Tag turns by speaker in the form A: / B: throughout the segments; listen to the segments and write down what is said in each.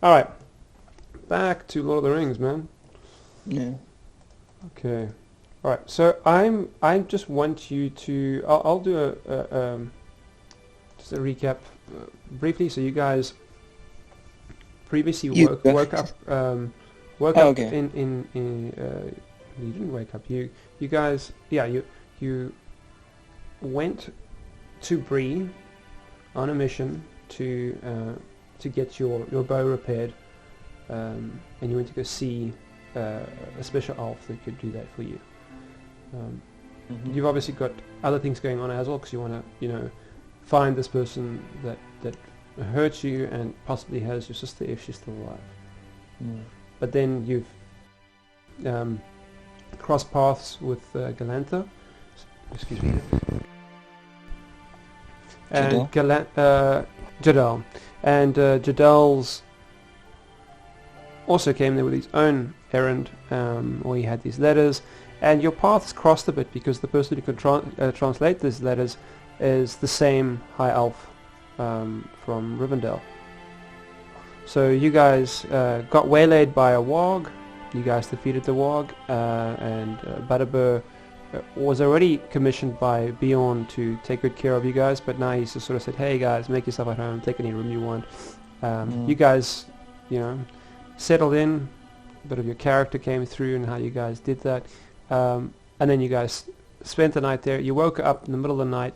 A: All right, back to Lord of the Rings, man.
B: Yeah.
A: Okay. All right. So I just want you to. I'll do just a recap briefly. So you guys previously
B: You
A: woke
B: guys.
A: up woke
B: Oh,
A: up
B: okay.
A: in you didn't wake up. You guys you went to Bree on a mission to get your bow repaired, and you went to go see a special elf that could do that for you.
B: Hmm.
A: You've obviously got other things going on as well, because you want to, find this person that hurt you and possibly has your sister if she's still alive.
B: Mm.
A: But then you've crossed paths with Galantha, excuse me, and
B: Jadal?
A: Jadal, and Jadal's also came there with his own errand, where he had these letters, and your paths crossed a bit because the person who could translate these letters is the same High Elf from Rivendell. So you guys got waylaid by a warg. You guys defeated the warg, and Butterbur was already commissioned by Bjorn to take good care of you guys, but now he's just sort of said, hey guys, make yourself at home, take any room you want. You guys, settled in, a bit of your character came through and how you guys did that. And then you guys spent the night there. You woke up in the middle of the night.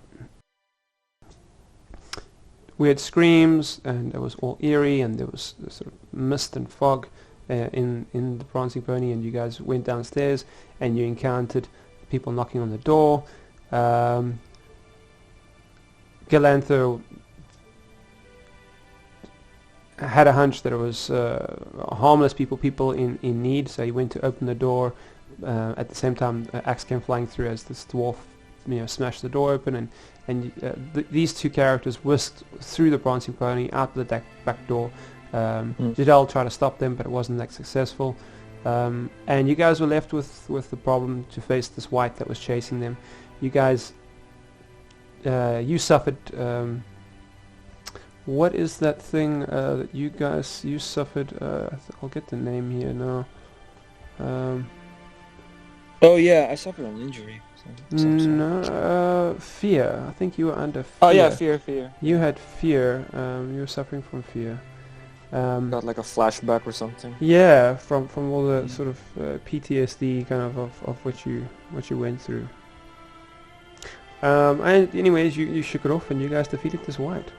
A: We had screams, and it was all eerie, and there was sort of mist and fog in the Prancing Pony, and you guys went downstairs, and you encountered people knocking on the door. Galantho had a hunch that it was harmless people in need, so he went to open the door. At the same time, axe came flying through as this dwarf, smashed the door open, and these two characters whisked through the Prancing Pony out the back door. Jadal tried to stop them, but it wasn't that successful. And you guys were left with the problem to face this white that was chasing them. You guys, you suffered. What is that thing that you suffered? I'll get the name here now.
B: Oh yeah, I suffered an injury. Some sort.
A: No, fear. I think you were under
B: Oh yeah,
A: fear.
B: fear.
A: You
B: Yeah.
A: had fear. You were suffering from fear.
B: Got like a flashback or something.
A: Yeah, from all the
B: Mm.
A: sort of PTSD kind of what you went through. And anyways, you shook it off, and you guys defeated this white.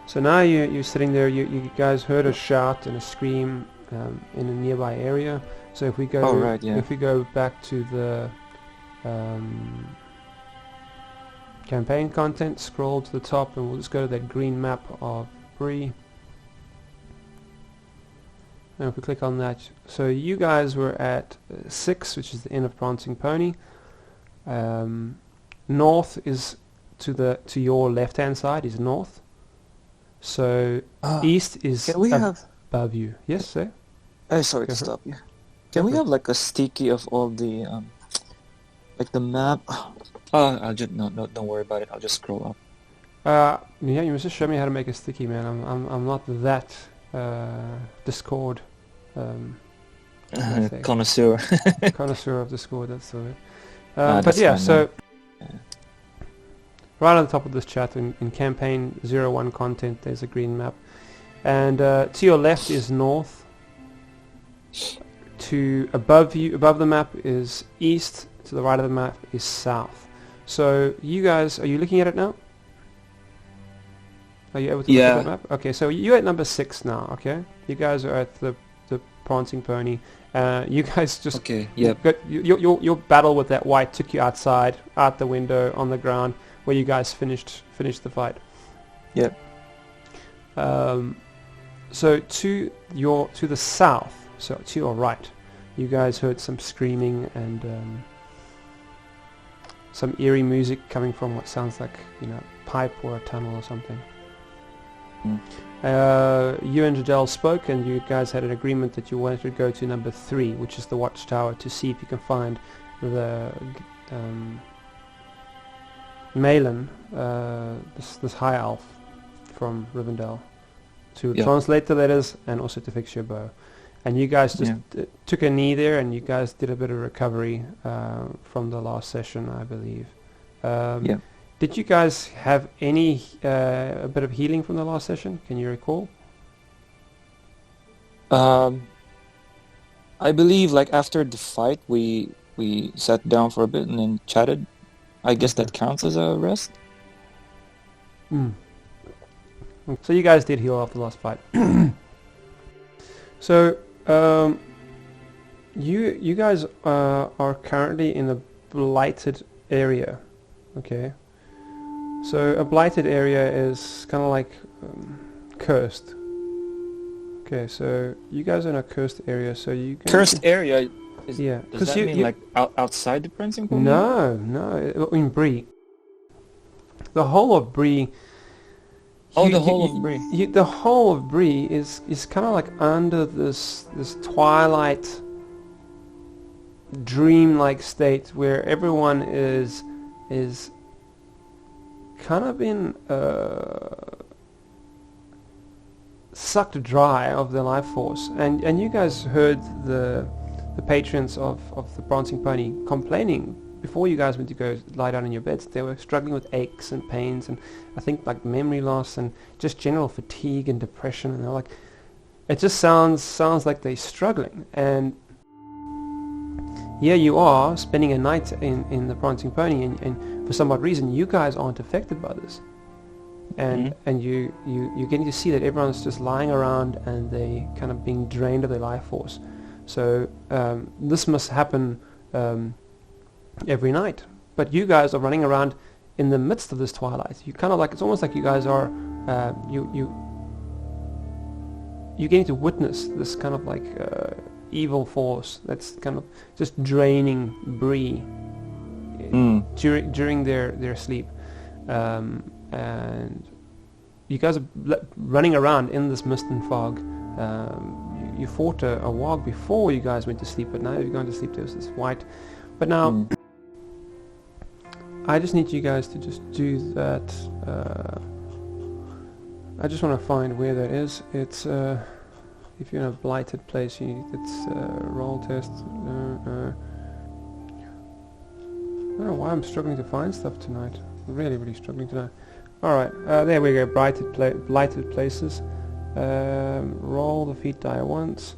A: So now you're sitting there. You guys heard a shout and a scream in a nearby area. So if we go
B: Oh right, yeah.
A: back to the campaign content, scroll to the top, and we'll just go to that green map of Bree. And if we click on that, so you guys were at 6, which is the Inn of Prancing Pony. North is to your left hand side is north. So east is
B: Can we have?
A: above you. Yes, sir.
B: Sorry
A: Go
B: to
A: for it.
B: stop you.
A: Go
B: Can we
A: for it.
B: have like a sticky of all the like the map? Oh, I'll just no, don't worry about it. I'll just scroll up.
A: Yeah, you must just show me how to make a sticky, man. I'm not that Discord what can I say?
B: Connoisseur.
A: Connoisseur of Discord. That's the word. But
B: That's
A: yeah,
B: fine,
A: so
B: yeah.
A: right on the top of this chat in campaign 01 content, there's a green map, and to your left is north. To above the map is east. To the right of the map is south. So you guys, are you looking at it now? Are you able to look at that map? Okay, so you're at number 6 now. Okay, you guys are at the Prancing Pony. You guys just
B: Okay. Yep.
A: your battle with that white took you outside, out the window, on the ground, where you guys finished the fight.
B: Yep.
A: So to the south, so to your right, you guys heard some screaming and some eerie music coming from what sounds like pipe or a tunnel or something. You and Jadel spoke, and you guys had an agreement that you wanted to go to number 3, which is the Watchtower, to see if you can find the Malin, this high elf from Rivendell. to
B: Yeah.
A: translate the letters and also to fix your bow. And you guys just took a knee there, and you guys did a bit of recovery from the last session, I believe.
B: Yeah.
A: Did you guys have any a bit of healing from the last session? Can you recall?
B: I believe like after the fight, we sat down for a bit and then chatted. I guess that counts as a rest.
A: So you guys did heal after the last fight. So you guys are currently in a blighted area. Okay. So a blighted area is kind of like cursed. Okay, so you guys are in a cursed area, so you can...
B: Cursed area?
A: Yeah.
B: Does that mean like outside the Prancing Pony?
A: No, in Bree. The whole of Bree...
B: the whole of Bree.
A: The whole of Bree is kind of like under this twilight, dream-like state where everyone is kind of been sucked dry of their life force, and you guys heard the patrons of the Prancing Pony complaining before you guys went to go lie down in your beds. They were struggling with aches and pains, and I think like memory loss and just general fatigue and depression, and they're like, it just sounds like they're struggling. And here you are spending a night in the Prancing Pony, and for some odd reason you guys aren't affected by this. And you're getting to see that everyone's just lying around and they kind of being drained of their life force. So this must happen every night. But you guys are running around in the midst of this twilight. You kind of like, it's almost like you guys are you're getting to witness this kind of like evil force that's kind of just draining Bree during their sleep. And you guys are running around in this mist and fog. You fought a warg before you guys went to sleep, but now you're going to sleep, there's this white. But now, I just need you guys to just do that. I just want to find where that is. It's, if you're in a blighted place, it's roll test. I don't know why I'm struggling to find stuff tonight. Really struggling tonight. Alright, there we go, blighted places. Roll the feat die once.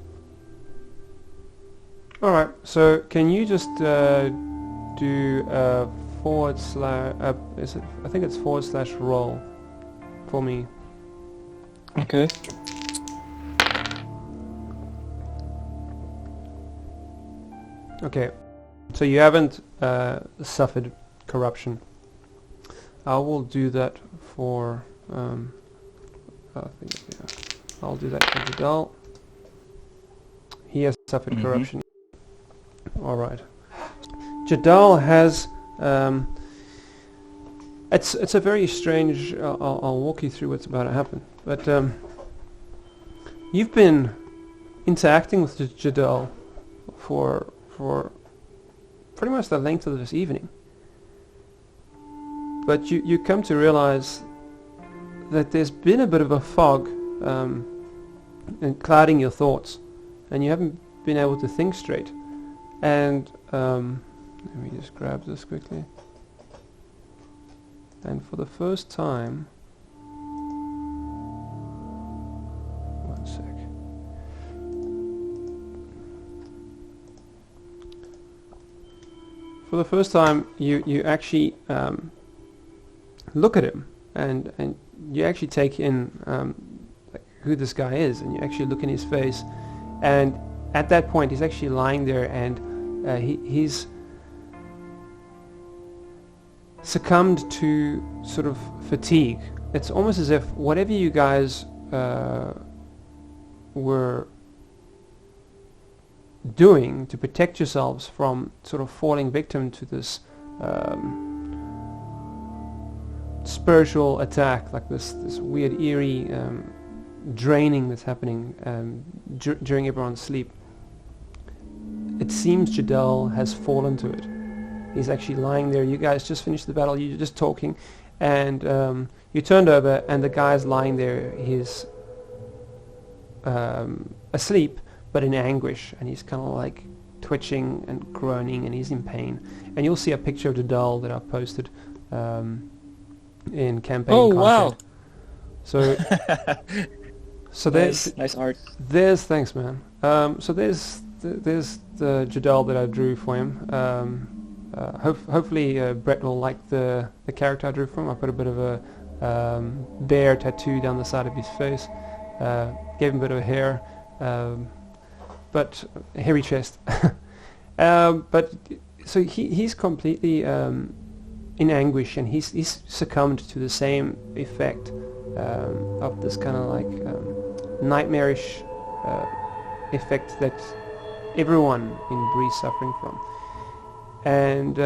A: Alright, so can you just do a forward slash, I think it's forward slash roll for me.
B: Okay.
A: Okay, so you haven't suffered corruption. I will do that for, I think, yeah, I'll do that for Jadal. He has suffered corruption. Alright. Jadal has, it's a very strange, I'll walk you through what's about to happen. But you've been interacting with Jadal for pretty much the length of this evening. But you come to realize that there's been a bit of a fog and clouding your thoughts, and you haven't been able to think straight. And let me just grab this quickly. And for the first time, one sec. For the first time, you actually look at him, and you actually take in like who this guy is, and you actually look in his face, and at that point he's actually lying there, and he's succumbed to sort of fatigue. It's almost as if whatever you guys were doing to protect yourselves from sort of falling victim to this spiritual attack, like this weird eerie draining that's happening during everyone's sleep. It seems Jadal has fallen to it. He's actually lying there. You guys just finished the battle. You're just talking, and you turned over, and the guy's lying there. His asleep, but in anguish, and he's kind of like twitching and groaning, and he's in pain. And you'll see a picture of Jadal that I've posted in campaign
B: Oh,
A: content.
B: wow.
A: So
B: Nice art.
A: there's thanks, man. So there's the Jadal that I drew for him. Hopefully Brett will like the character I drew for him. I put a bit of a bear tattoo down the side of his face. Gave him a bit of hair, but a hairy chest. But so he's completely in anguish, and he's succumbed to the same effect of this kind of like nightmarish effect that everyone in Bree's suffering from. And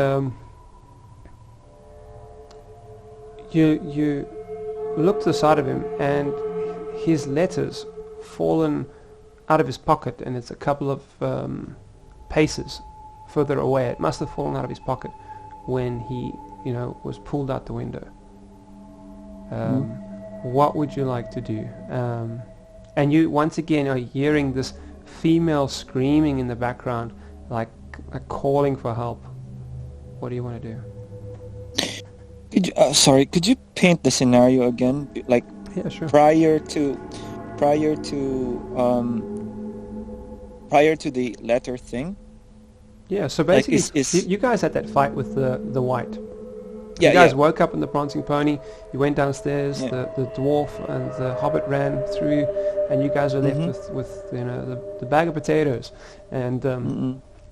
A: you look to the side of him, and his letters fallen out of his pocket, and it's a couple of paces further away. It must have fallen out of his pocket when he, was pulled out the window. What would you like to do? And you once again are hearing this female screaming in the background, like calling for help. What do you want to do?
B: Could you paint the scenario again? Like,
A: Yeah, sure.
B: prior to the letter thing?
A: Yeah, so
B: Like,
A: basically, you guys had that fight with the white.
B: Yeah,
A: You guys
B: yeah.
A: woke up in the prancing pony. You went downstairs.
B: Yeah.
A: The dwarf and the hobbit ran through, and you guys were left
B: Mhm.
A: with the bag of potatoes, and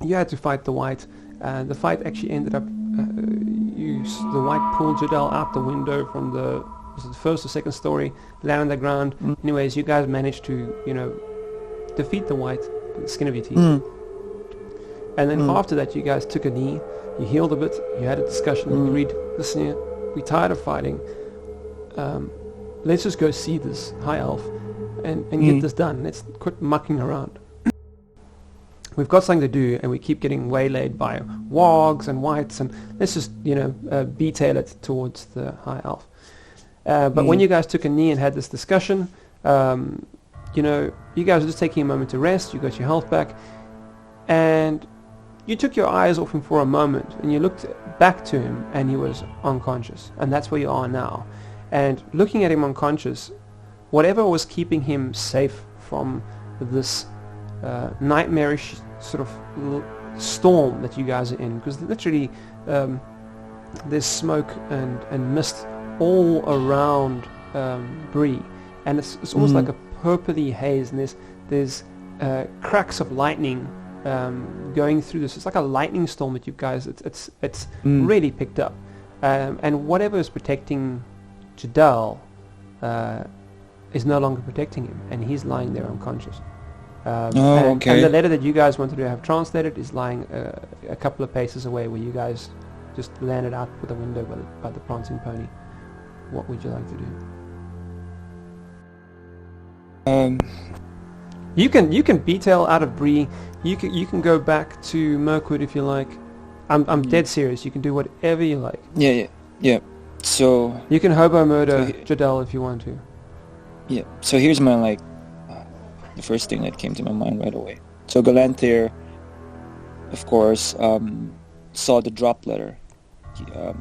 A: you had to fight the white. And the fight actually ended up. The white pulled Jadal out the window from the first or second story, landed on the ground. Anyways, you guys managed to defeat the white with the skin of your teeth. And then after that, you guys took a knee, you healed a bit, you had a discussion, you agreed, listen here, we're tired of fighting. Let's just go see this high elf and get this done. Let's quit mucking around. We've got something to do, and we keep getting waylaid by wargs and whites, and let's just, detail it towards the high elf. But when you guys took a knee and had this discussion, you guys were just taking a moment to rest, you got your health back, and you took your eyes off him for a moment, and you looked back to him, and he was unconscious. And that's where you are now. And looking at him unconscious, whatever was keeping him safe from this nightmarish sort of storm that you guys are in, because literally there's smoke and mist all around Bree, and it's almost like a purpley haze, and there's cracks of lightning going through this. It's like a lightning storm that you guys, it's really picked up, and whatever is protecting Jadal is no longer protecting him, and he's lying there unconscious.
B: Okay.
A: And the letter that you guys wanted to have translated is lying a couple of paces away, where you guys just landed out with a window by the prancing pony. What would you like to do? You can detail out of Bree. You can go back to Mirkwood if you like. I'm dead serious. You can do whatever you like.
B: Yeah. So
A: You can hobo murder Jadal if you want to.
B: yeah. So here's my the first thing that came to my mind right away. So Galanthir, of course, saw the drop letter.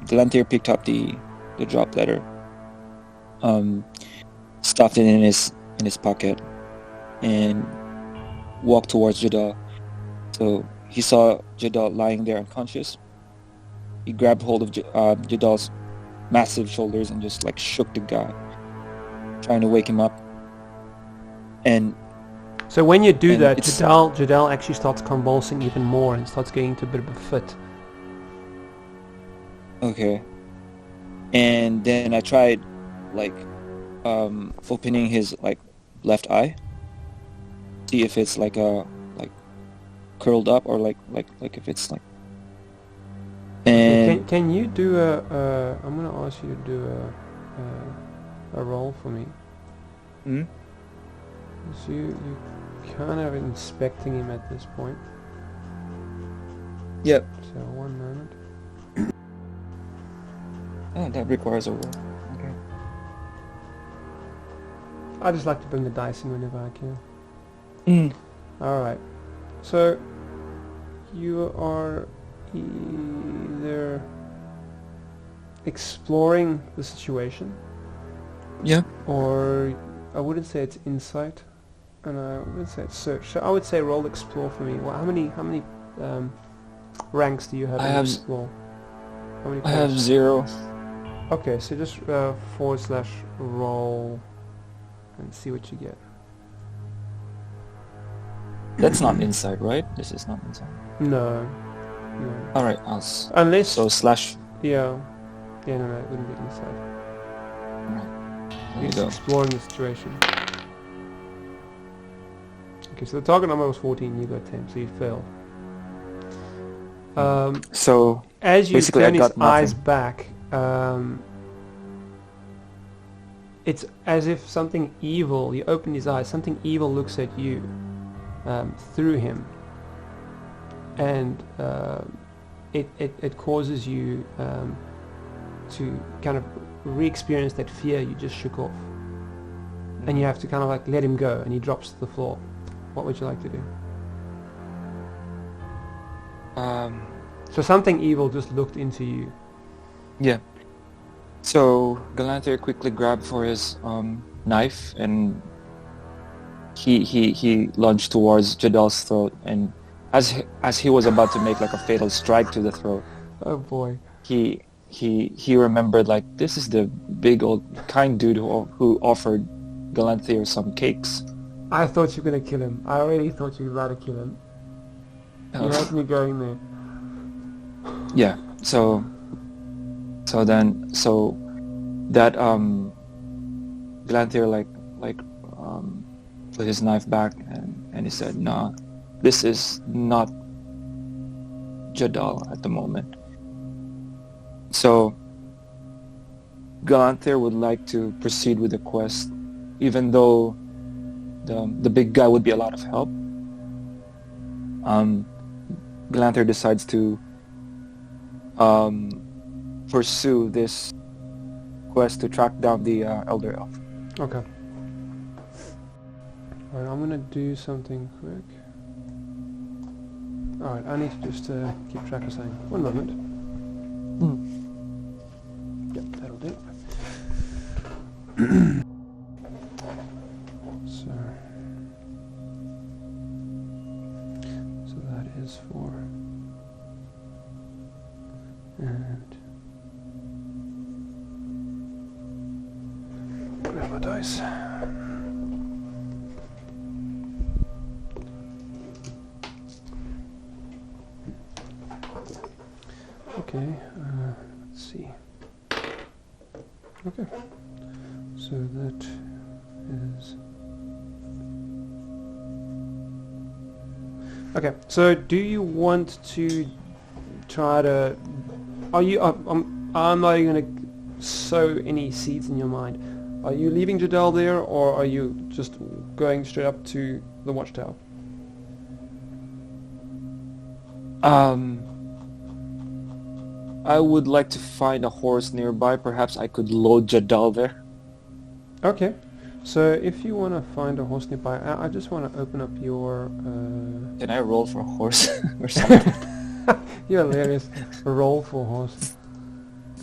B: Galanthir picked up the drop letter, stuffed it in his pocket, and walked towards Jadal. So he saw Jadal lying there unconscious. He grabbed hold of Jadal's massive shoulders and just shook the guy, trying to wake him up. And
A: so when you do that, Jadal actually starts convulsing even more and starts getting into a bit of a fit.
B: okay. And then I tried opening his left eye, see if it's curled up or if it's and
A: Can you do I'm gonna ask you to do a roll for me. So you kind of inspecting him at this point.
B: Yep.
A: So 1 moment.
B: Oh, that requires a roll. Okay.
A: I just like to bring the dice in whenever I can.
B: Mm.
A: Alright. So, you are either exploring the situation,
B: Yeah.
A: or I wouldn't say it's insight, and I wouldn't say it's search. So I would say roll explore for me. Well, how many ranks do you have
B: I
A: in
B: have
A: explore? How many
B: I have
A: points?
B: 0.
A: Okay, so just / roll and see what you get.
B: That's not insight, right? This is not insight.
A: No.
B: All right,
A: Unless
B: so slash.
A: yeah, no, it wouldn't be inside.
B: All right, there
A: You're
B: you
A: just
B: go.
A: exploring the situation. Okay, so the target number was 14. You got 10, so you failed.
B: So
A: As you
B: basically, I
A: turn his
B: got
A: eyes
B: nothing.
A: back, it's as if something evil. You open his eyes. Something evil looks at you through him, and it causes you to kind of re-experience that fear you just shook off, and you have to kind of like let him go, and he drops to the floor. What would you like to do? So something evil just looked into you.
B: Yeah. So Galanthir quickly grabbed for his knife, and he lunged towards Jadal's throat, and as he was about to make like a fatal strike to the throat,
A: Oh boy.
B: he remembered, like, this is the big old kind dude who offered Galanthir some cakes.
A: I thought you were gonna kill him. I really thought you were about to kill him. You had me going there.
B: Yeah. So that Galanthir like put his knife back, and he said, "Nah, this is not Jadal at the moment." So Galanthir would like to proceed with the quest, even though the big guy would be a lot of help. Galanthir decides to pursue this quest to track down the Elder Elf.
A: Okay. Alright, I'm gonna do something quick. Alright, I need to just keep track of something. One moment. Yep, that'll do. So that is 4. And grab my dice. Okay, let's see. Okay, so that is... Okay, so do you want to try to... Are you... I'm not even going to sow any seeds in your mind. Are you leaving Jadal there, or are you just going straight up to the Watchtower?
B: I would like to find a horse nearby. Perhaps I could load Jadal there.
A: Okay, so if you want to find a horse nearby, I just want to open up your...
B: Can I roll for a horse or something?
A: You're hilarious. Roll for horse.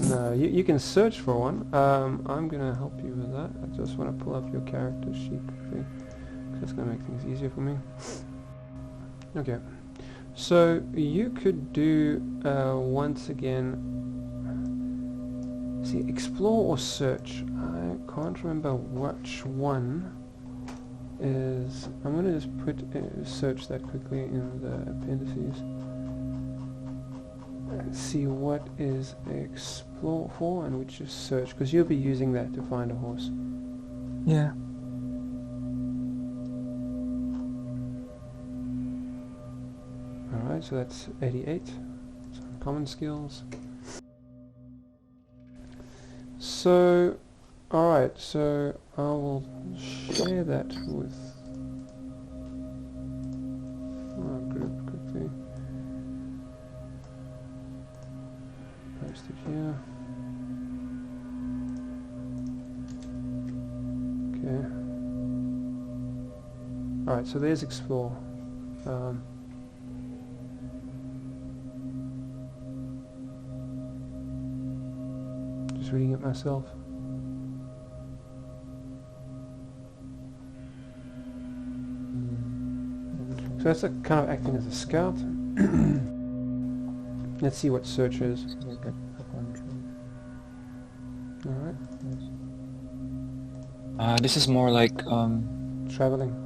A: No, you can search for one. I'm going to help you with that. I just want to pull up your character sheet quickly, because that's going to make things easier for me. Okay. So you could do, once again, see, explore or search. I can't remember which one is... I'm going to just put search that quickly in the appendices. And see what is explore for and which is search, because you'll be using that to find a horse.
B: Yeah.
A: Alright, so that's 88. Some common skills. So, alright, so I will share that with our group quickly. Paste it here. Okay. Alright, so there's explore. Just reading it myself. So that's kind of acting as a scout. Let's see what search is. Alright.
B: This is more like
A: Traveling.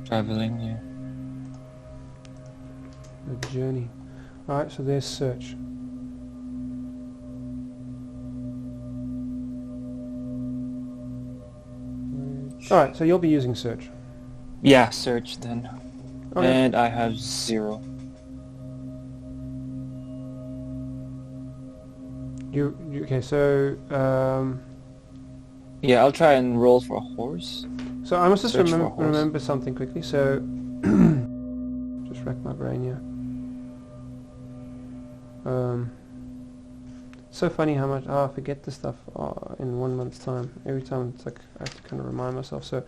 B: traveling. Yeah.
A: A journey. Alright, so there's search. Alright, so you'll be using search.
B: Yeah, search then.
A: Okay.
B: And I have 0.
A: Okay, so
B: Yeah, I'll try and roll for a horse.
A: so I must just
B: Search for a horse.
A: remember something quickly. So just rack my brain here. So funny how much I forget this stuff in 1 month's time. Every time it's like I have to kind of remind myself. So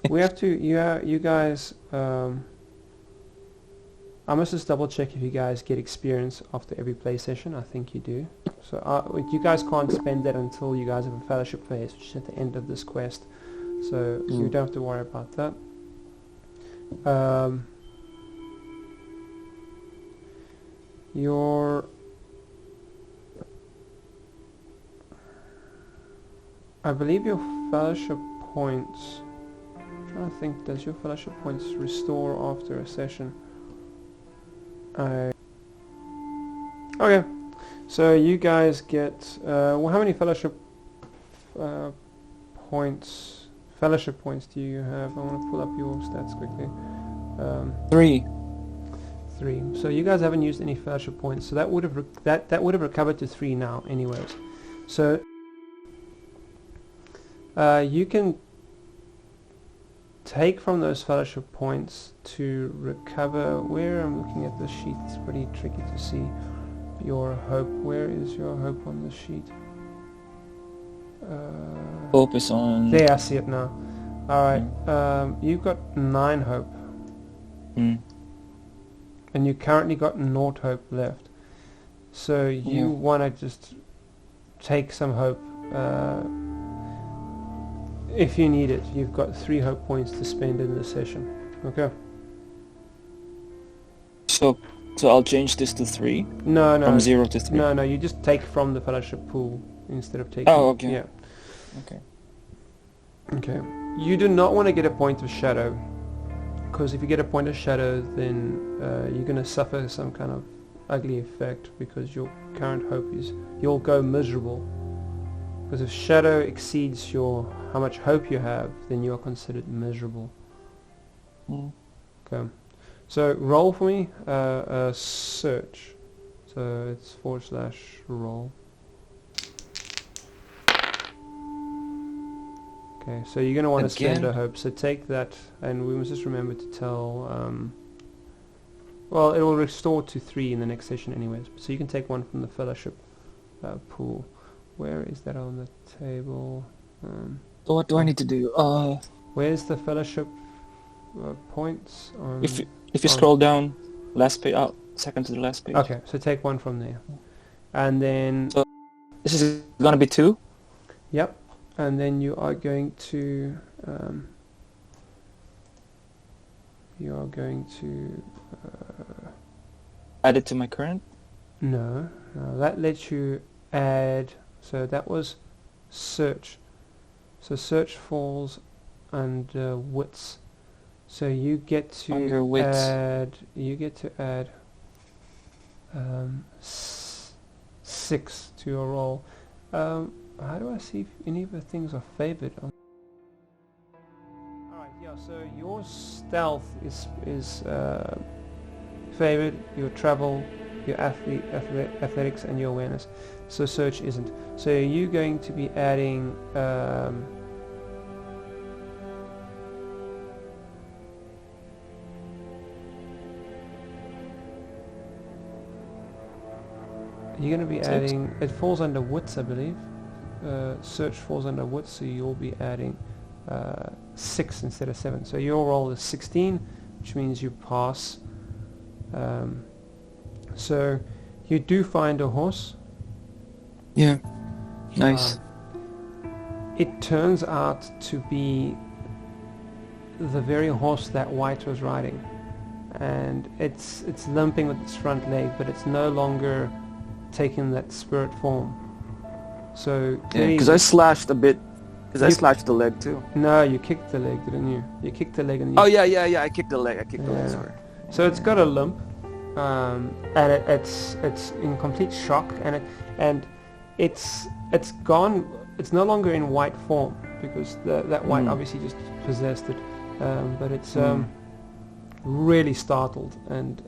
A: we have to. You guys. I must just double check if you guys get experience after every play session. I think you do. So you guys can't spend that until you guys have a fellowship phase, which is at the end of this quest. So you don't have to worry about that. I believe your fellowship points. I'm trying to think. Does your fellowship points restore after a session? Okay, so you guys get well, how many fellowship points do you have? I want to pull up your stats quickly.
B: 3.
A: 3. So you guys haven't used any fellowship points, so that would have that would have recovered to 3 now anyways. So you can take from those fellowship points to recover. Where I'm looking at the sheet, it's pretty tricky to see your hope. Where is your hope on the sheet?
B: Hope is on.
A: There, I see it now. Alright, you've got 9 hope. And you currently got 0 hope left. So you want to just take some hope. If you need it, you've got 3 hope points to spend in this session. Okay.
B: So I'll change this to 3?
A: No.
B: From 0 to 3?
A: No, you just take from the fellowship pool instead of taking...
B: Oh, okay.
A: Yeah.
B: Okay.
A: You do not want to get a point of shadow, because if you get a point of shadow, then you're going to suffer some kind of ugly effect, because your current hope is you'll go miserable. Because if shadow exceeds how much hope you have, then you are considered miserable. Okay. So roll for me a search. So it's /roll. Okay, so you're going to want to spend a hope. So take that, and we must just remember to tell... well, it will restore to 3 in the next session anyways. So you can take 1 from the fellowship pool. Where is that on the table?
B: So what do I need to do?
A: Where's the fellowship points?
B: If you scroll down, last page, second to the last page.
A: Okay, so take 1 from there, and then
B: so this is gonna be 2.
A: Yep, and then you are going to
B: add it to my current.
A: No, that lets you add. So that was search. So search falls under wits. So you get to
B: under wits.
A: add. You get to add 6 to your roll. How do I see if any of the things are favored? Alright, yeah. So your stealth is favored. Your travel, your athletics, and your awareness. So search isn't. So you're going to be adding it falls under wits, I believe. Search falls under wits, so you'll be adding 6 instead of 7. So your roll is 16, which means you pass. So you do find a horse.
B: Yeah. Nice.
A: It turns out to be the very horse that White was riding, and it's limping with its front leg, but it's no longer taking that spirit form. So
B: Yeah, because I slashed a bit. Because I slashed the leg too.
A: No, you kicked the leg, didn't you? You kicked the leg, and you...
B: Oh yeah. I kicked the leg. Sorry.
A: So it's got a limp, and it's in complete shock, and it's gone. It's no longer in White form because that White obviously just possessed it, but it's really startled and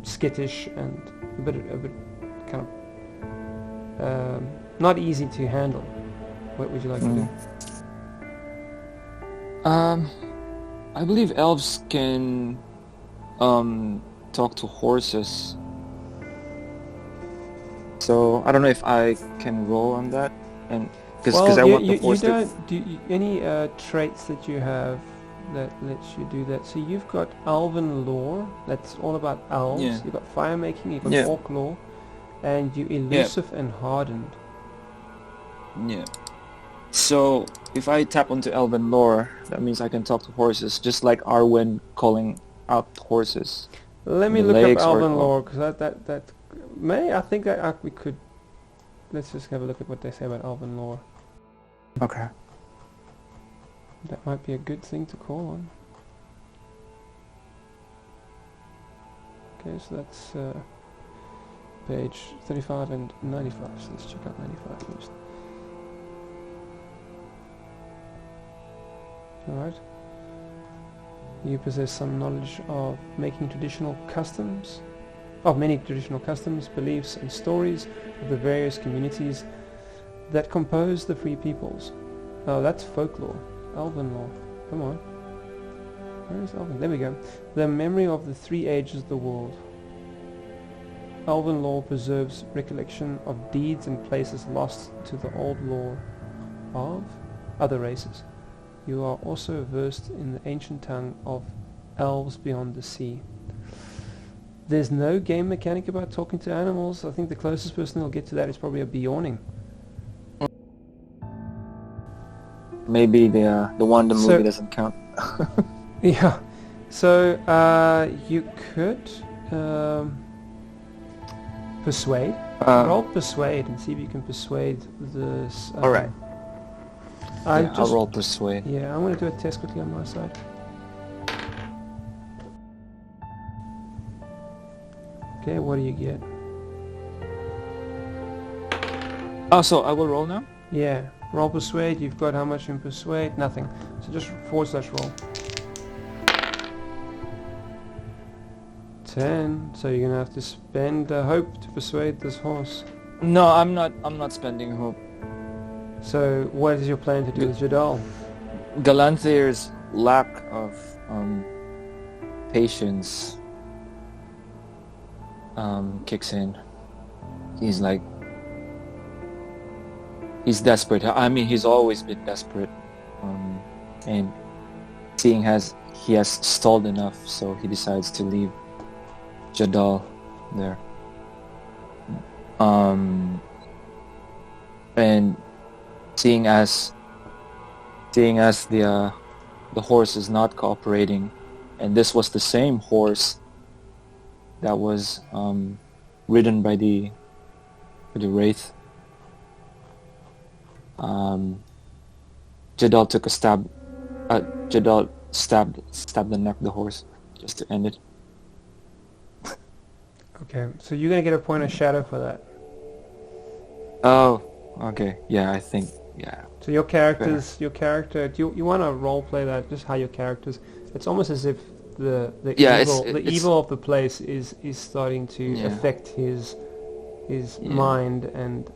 A: skittish and a bit kind of not easy to handle. What would you like to do?
B: I believe elves can talk to horses. So I don't know if I can roll on that, and because I want the horse to.
A: Any traits that you have that lets you do that? So you've got Elven lore. That's all about elves.
B: Yeah.
A: You've got fire making. You've got orc lore, and you elusive and hardened.
B: Yeah. So if I tap onto Elven lore, that means I can talk to horses, just like Arwen calling out horses.
A: Let me look up Elven lore, because that may, I think that we could. Let's just have a look at what they say about Elven lore.
B: Okay.
A: That might be a good thing to call on. Okay, so that's page 35 and 95. So let's check out 95 first. Alright. You possess some knowledge of making traditional customs, of many traditional customs, beliefs and stories of the various communities that compose the free peoples. Oh, that's folklore. Elven lore. Come on. Where is Elven? There we go. The memory of the 3 ages of the world. Elven lore preserves recollection of deeds and places lost to the old lore of other races. You are also versed in the ancient tongue of elves beyond the sea. There's no game mechanic about talking to animals. I think the closest person who'll get to that is probably a Bjorning.
B: Maybe the one the movie doesn't count.
A: Yeah. So you could persuade. Roll persuade and see if you can persuade this.
B: All right. I'll roll persuade.
A: Yeah, I'm going to do a test quickly on my side. Okay, what do you get?
B: Oh, so I will roll now?
A: Yeah, roll persuade. You've got how much in persuade? Nothing. So just /roll. 10. So you're gonna have to spend hope to persuade this horse.
B: No, I'm not spending hope.
A: So what is your plan to do with Jadal?
B: Galanthir's lack of patience kicks in. He's desperate. I mean, he's always been desperate, and seeing as he has stalled enough, so he decides to leave Jadal there. And seeing as the horse is not cooperating, and this was the same horse that was ridden by the wraith. Jadal took a stab. Jadal stabbed the neck of the horse just to end it.
A: Okay, so you're gonna get a point of shadow for that.
B: Oh, okay. Yeah, I think. Yeah.
A: So your character. Do you want to role play that? Just how your characters. It's almost as if the evil of the place is starting to affect his mind and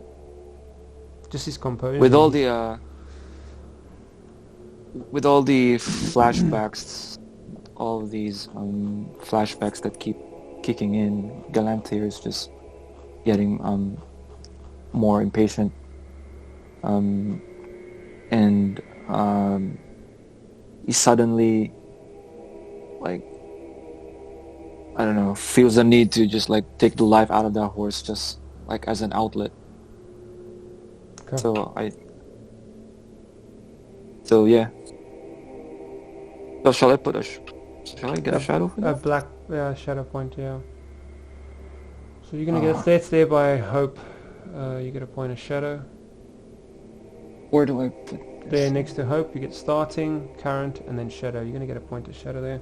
A: just his composure.
B: With all the flashbacks, all of these flashbacks that keep kicking in, Galanthir is just getting more impatient, and he suddenly, like, I don't know, feels the need to just like take the life out of that horse, just like as an outlet.
A: Okay.
B: So yeah. So shall I get a shadow for
A: A
B: that?
A: black shadow point, yeah. So you're gonna get that's there by hope. You get a point of shadow.
B: Where do I put
A: There
B: this?
A: next to hope you get starting, current, and then shadow. You're gonna get a point of shadow there.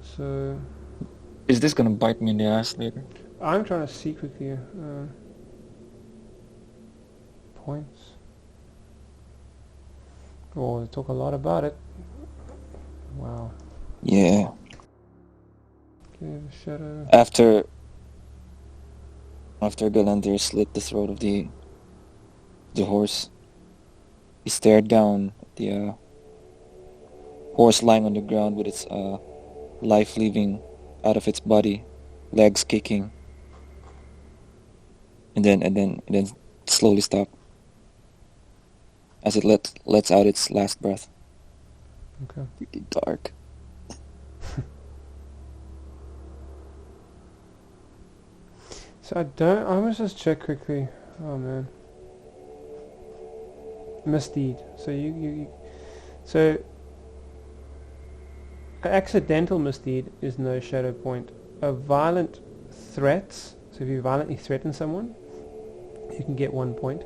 A: So
B: Is this gonna bite me in the ass later?
A: I'm trying to see quickly points. Oh, they talk a lot about it. Wow.
B: Yeah.
A: Okay, shadow.
B: After Galantir slit the throat of the horse, he stared down at the horse lying on the ground with its life leaving out of its body, legs kicking, and then slowly stop as it lets out its last breath.
A: Okay.
B: Freaking dark.
A: So I must just check quickly. Oh man. Misdeed. So so accidental misdeed is no shadow point. A violent threats. So if you violently threaten someone, you can get 1 point.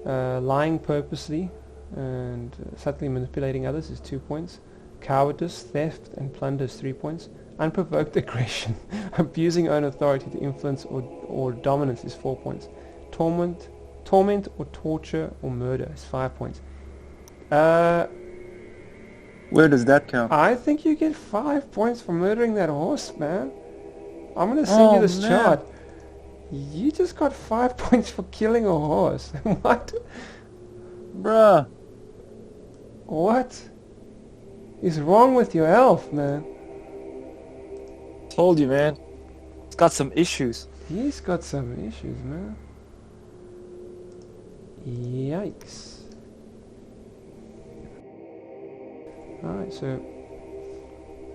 A: Lying purposely and subtly manipulating others is 2 points. Cowardice, theft, and plunder is 3 points. Unprovoked aggression, abusing own authority to influence or dominance is 4 points. Torment or torture or murder is 5 points.
B: Where does that count?
A: I think you get 5 points for murdering that horse, man. I'm gonna send you this chart. You just got 5 points for killing a horse. What?
B: Bruh.
A: What is wrong with your elf, man?
B: Told you, man. It's got some issues.
A: He's got some issues, man. Yikes. Alright, so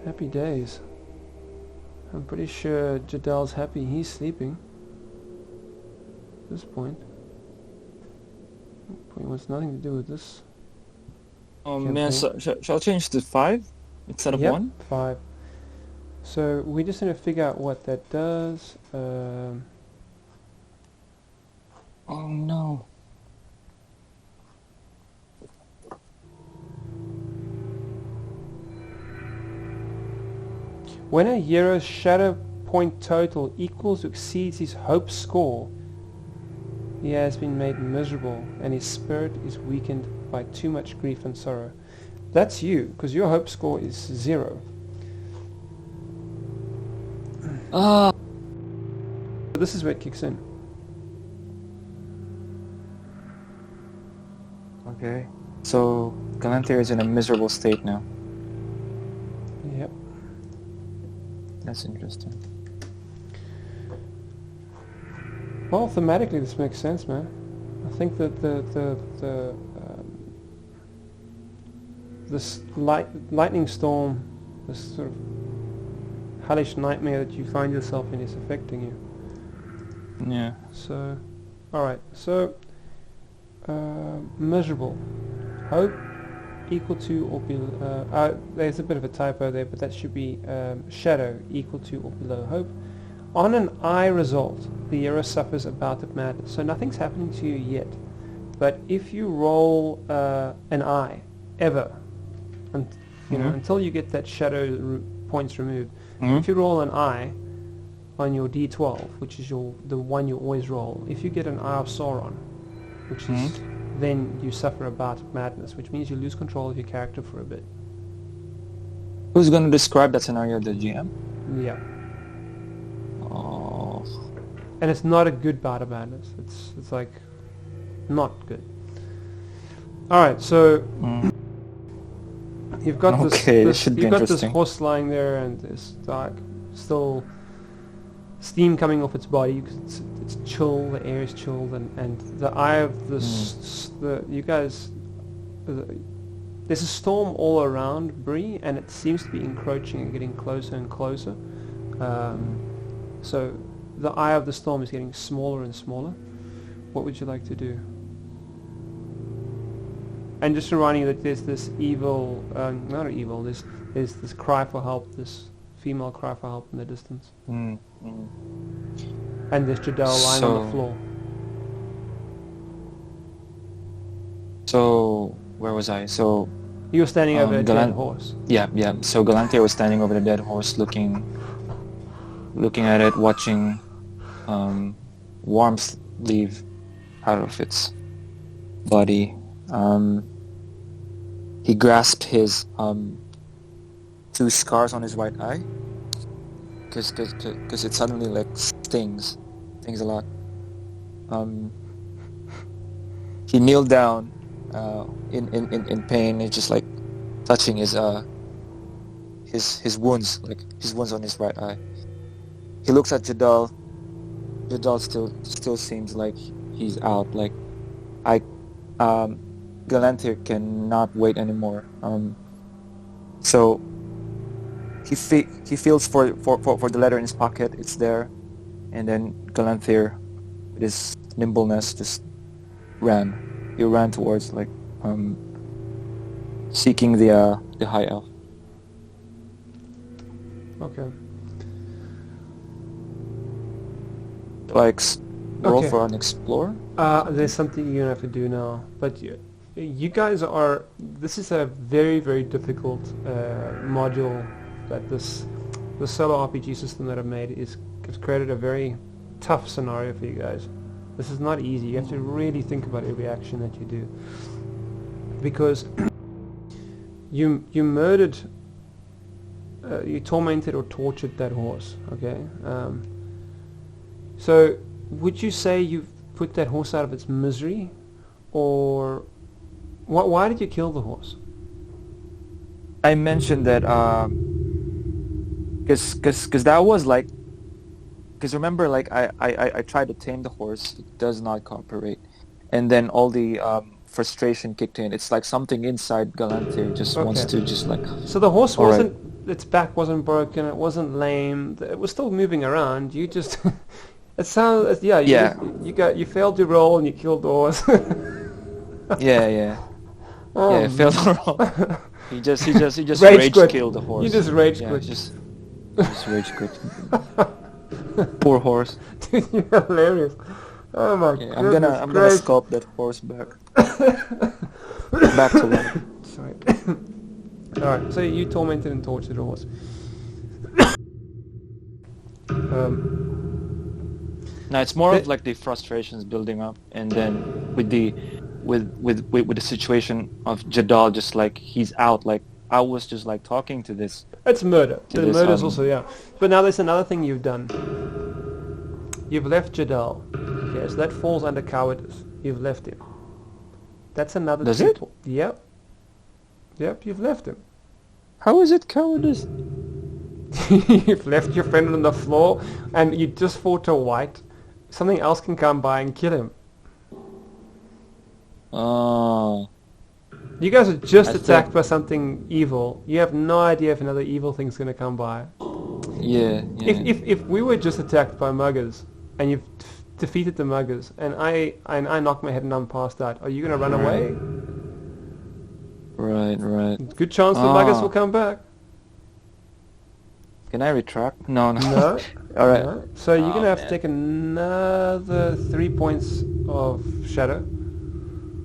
A: happy days. I'm pretty sure Jadal's happy he's sleeping at this point. He wants nothing to do with this.
B: Oh
A: campaign.
B: man, so, shall I change to 5 instead of
A: Yep,
B: 1?
A: 5. So we just need to figure out what that does.
B: Oh no.
A: When a hero's shadow point total equals or exceeds his hope score, he has been made miserable and his spirit is weakened by too much grief and sorrow. That's you, because your hope score is 0.
B: Ah.
A: This is where it kicks in.
B: Okay. So Galantir is in a miserable state now.
A: Yep.
B: That's interesting.
A: Well, thematically this makes sense, man. I think that this lightning storm, this sort of hellish nightmare that you find yourself in is affecting you.
B: Yeah.
A: So, alright, so miserable. Hope equal to or below, there's a bit of a typo there, but that should be shadow equal to or below hope. On an I result, the hero suffers a bout of madness. So nothing's happening to you yet. But if you roll an I, ever, and you know, until you get that shadow points removed, if you roll an I on your D12, which is the one you always roll, if you get an Eye of Sauron, which is then you suffer a bout of madness, which means you lose control of your character for a bit.
B: Who's gonna describe that scenario? The GM?
A: Yeah.
B: Oh.
A: And it's not a good bout of madness. It's like not good. All right, so you've got this horse lying there, and there's like still steam coming off its body because it's chill. The air is chilled, and the eye of this you guys there's a storm all around Bree, and it seems to be encroaching and getting closer and closer. So the eye of the storm is getting smaller and smaller. What would you like to do? And just reminding you that there's this evil, not evil, there's this cry for help, this female cry for help in the distance.
B: Mm.
A: And there's Jadal lying on the floor.
B: So, where was I? So,
A: You were standing over a dead horse.
B: Yeah. So Galantia was standing over the dead horse, looking at it, watching warmth leave out of its body. He grasped his 2 scars on his right eye, because it suddenly like stings a lot. He kneeled down in pain. It's just like touching his wounds, like his wounds on his right eye. He looks at Jadal. Jadal still seems like he's out. Like Galantir cannot wait anymore. So he feels for the letter in his pocket. It's there, and then Galantir, with his nimbleness, just ran. He ran towards seeking the high elf.
A: Okay.
B: Roll for an explorer.
A: There's something you're gonna have to do now, but you guys are. This is a very, very difficult module that the solo RPG system that I've made has created a very tough scenario for you guys. This is not easy. You have to really think about every action that you do, because you murdered, you tormented or tortured that horse. Okay. So would you say you've put that horse out of its misery, or why did you kill the horse?
B: I mentioned that because that was like, because remember, like I tried to tame the horse, it does not cooperate, and then all the frustration kicked in. It's like something inside Galantir just wants to just like.
A: So the horse wasn't, its back wasn't broken, it wasn't lame, it was still moving around. You just it sounds you failed to roll and you killed the horse.
B: Yeah, failed to roll. He just
A: rage
B: killed the horse.
A: You just rage quit.
B: Just rage quit. Poor horse.
A: Dude, you're hilarious. Oh my god.
B: I'm gonna sculpt that horse back. Back to life.
A: Sorry. Alright, so you tormented and tortured the horse.
B: Now it's more of like the frustrations building up, and then with the situation of Jadal, just like he's out. Like I was just like talking to this.
A: It's murder. The murder's also, yeah. But now there's another thing you've done. You've left Jadal. Okay, so that falls under cowardice. You've left him. That's another.
B: Does it?
A: Yep. Yep, you've left him.
B: How is it cowardice?
A: You've left your friend on the floor, and you just fought a white. Something else can come by and kill him.
B: Oh.
A: You guys are just attacked by something evil. You have no idea if another evil thing's going to come by.
B: Yeah.
A: If we were just attacked by muggers, and you've defeated the muggers, and I knock my head and I'm passed out, are you going to run away?
B: Right.
A: Good chance the muggers will come back.
B: Can I retract? No.
A: No.
B: All right.
A: No. So you're going to have to take another 3 points of shadow.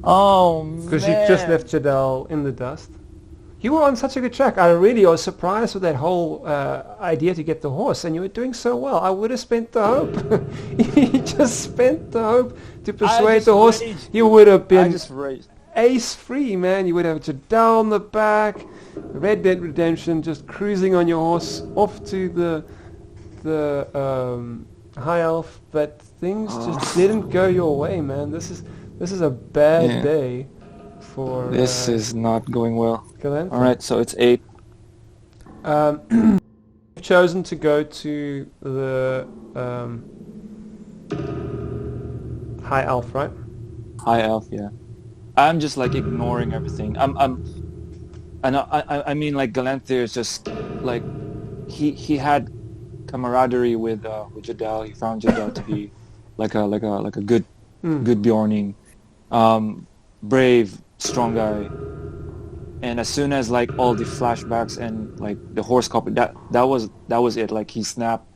B: Oh, man.
A: Because you've just left Jadal in the dust. You were on such a good track. I really was surprised with that whole idea to get the horse, and you were doing so well. I would have spent the hope. You just spent the hope to persuade the horse. You would have been ace free, man. You would have Jadal on the back, Red Dead Redemption, just cruising on your horse off to the high elf. But things just didn't go your way, man. This is a bad day for...
B: This is not going well.
A: Galantir.
B: Alright, so it's 8.
A: You've chosen to go to the high elf, right?
B: High elf, yeah. I'm just like ignoring everything. And I mean like Galanthir is just like he had camaraderie with Jadal. He found Jadal to be like a
A: Mm.
B: good Bjorning, brave, strong guy. And as soon as like all the flashbacks and like the horse copy, that was it. Like he snapped,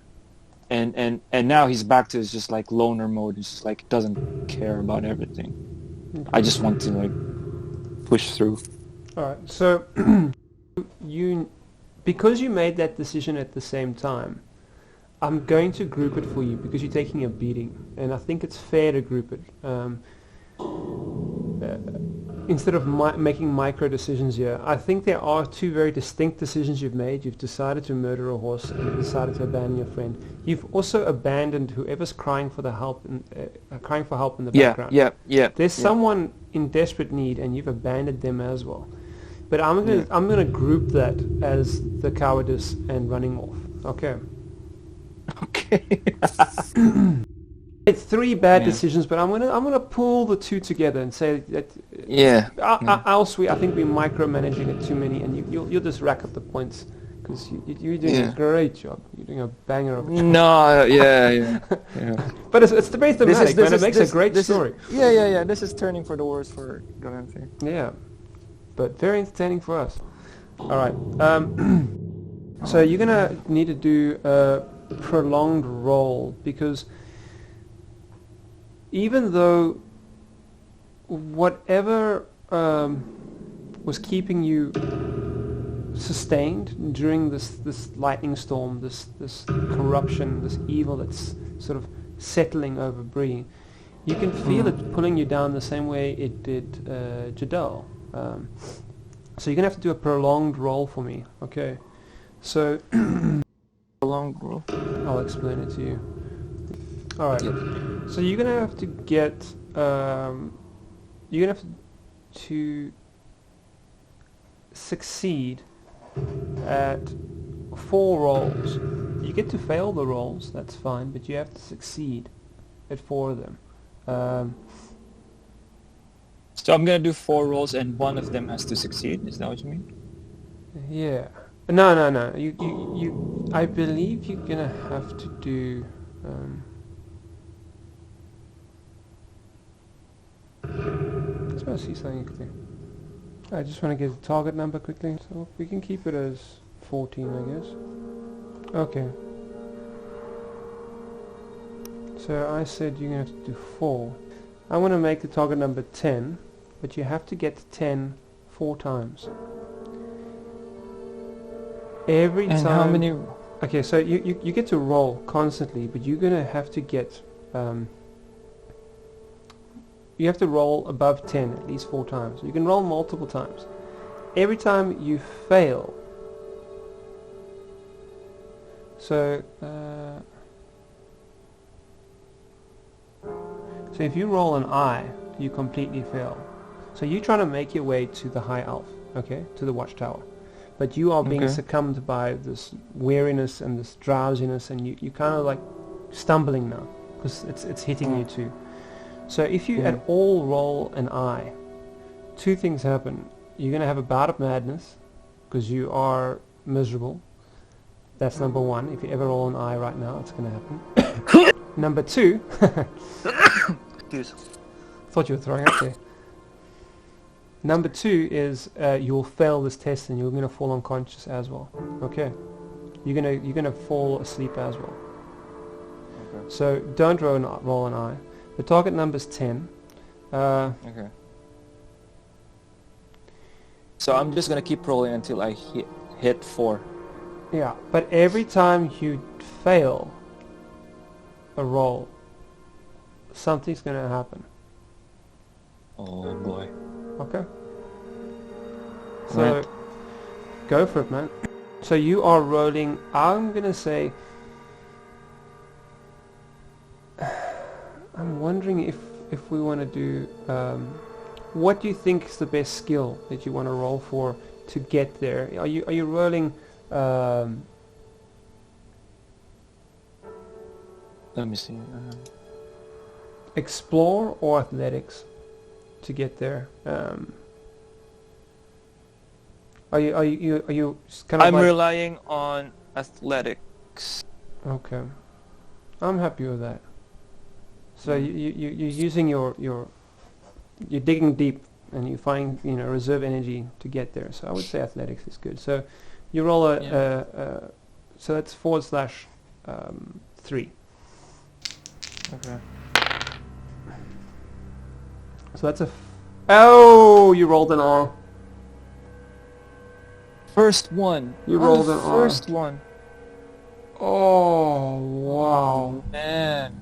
B: and now he's back to his just like loner mode. He's just like doesn't care about everything. I just want to like push through.
A: All right. So you, because you made that decision at the same time, I'm going to group it for you because you're taking a beating, and I think it's fair to group it. Instead of making micro decisions here, I think there are two very distinct decisions you've made. You've decided to murder a horse, and you've decided to abandon your friend. You've also abandoned whoever's crying for crying for help in the background.
B: Yeah.
A: There's someone in desperate need, and you've abandoned them as well. But I'm gonna group that as the cowardice and running off. Okay.
B: Okay.
A: It's three bad decisions, but I'm gonna pull the two together and say that I think we're micromanaging it too many, and you'll just rack up the points because you're doing a great job. You're doing a banger of a job.
B: No, yeah.
A: But it's the very thematic, man. It makes a great story.
B: Yeah. This is turning for the worse for Galanthir.
A: Yeah, but very entertaining for us. All right. So you're gonna need to do a prolonged roll because even though whatever was keeping you sustained during this lightning storm, this corruption, this evil that's sort of settling over Bree, you can feel it pulling you down the same way it did Jadal. So you're gonna have to do a prolonged roll for me, okay? So
B: Prolonged roll.
A: I'll explain it to you. All right.
B: Yep.
A: So you're gonna have to get you're gonna have to succeed at 4 rolls. You get to fail the rolls, that's fine, but you have to succeed at 4 of them.
B: So I'm gonna do 4 rolls, and one of them has to succeed. Is that what you mean?
A: Yeah. No. You. I believe you're gonna have to do. I just want to see something quickly. I just want to get the target number quickly, so we can keep it as 14, I guess. Okay. So I said you're going to have to do 4. I want to make the target number 10, but you have to get 10 4 times. Every time.
B: And how many?
A: Okay, so you get to roll constantly, but you're going to have to get... you have to roll above 10 at least 4 times. You can roll multiple times. Every time you fail, so if you roll an I, you completely fail. So you're trying to make your way to the High Elf, okay, to the Watchtower. But you are being succumbed by this weariness and this drowsiness, and you're kind of like stumbling now because it's hitting you too. So if you at all roll an I, 2 things happen. You're going to have a bout of madness because you are miserable. That's number 1. If you ever roll an I right now, it's going to happen. Number 2,
B: Excuse.
A: thought you were throwing up there. Number 2 is you'll fail this test and you're going to fall unconscious as well. Okay, you're going to fall asleep as well. Okay. So don't roll an I. The target number is 10.
B: Okay. So I'm just gonna keep rolling until I hit 4.
A: Yeah, but every time you fail a roll, something's gonna happen.
B: Oh boy.
A: Okay. So go for it, man. So you are rolling. I'm gonna say. I'm wondering if we want to do. What do you think is the best skill that you want to roll for to get there? Are you rolling?
B: Let me see.
A: Explore or athletics to get there. Are you kind of
B: I'm
A: like...
B: relying on athletics.
A: Okay, I'm happy with that. So you're using you're digging deep and you find reserve energy to get there. So I would say athletics is good. So you roll so that's /3.
B: Okay.
A: So that's oh, you rolled an R.
B: First one.
A: You rolled an R.
B: First one.
A: Oh wow,
B: Oh, man.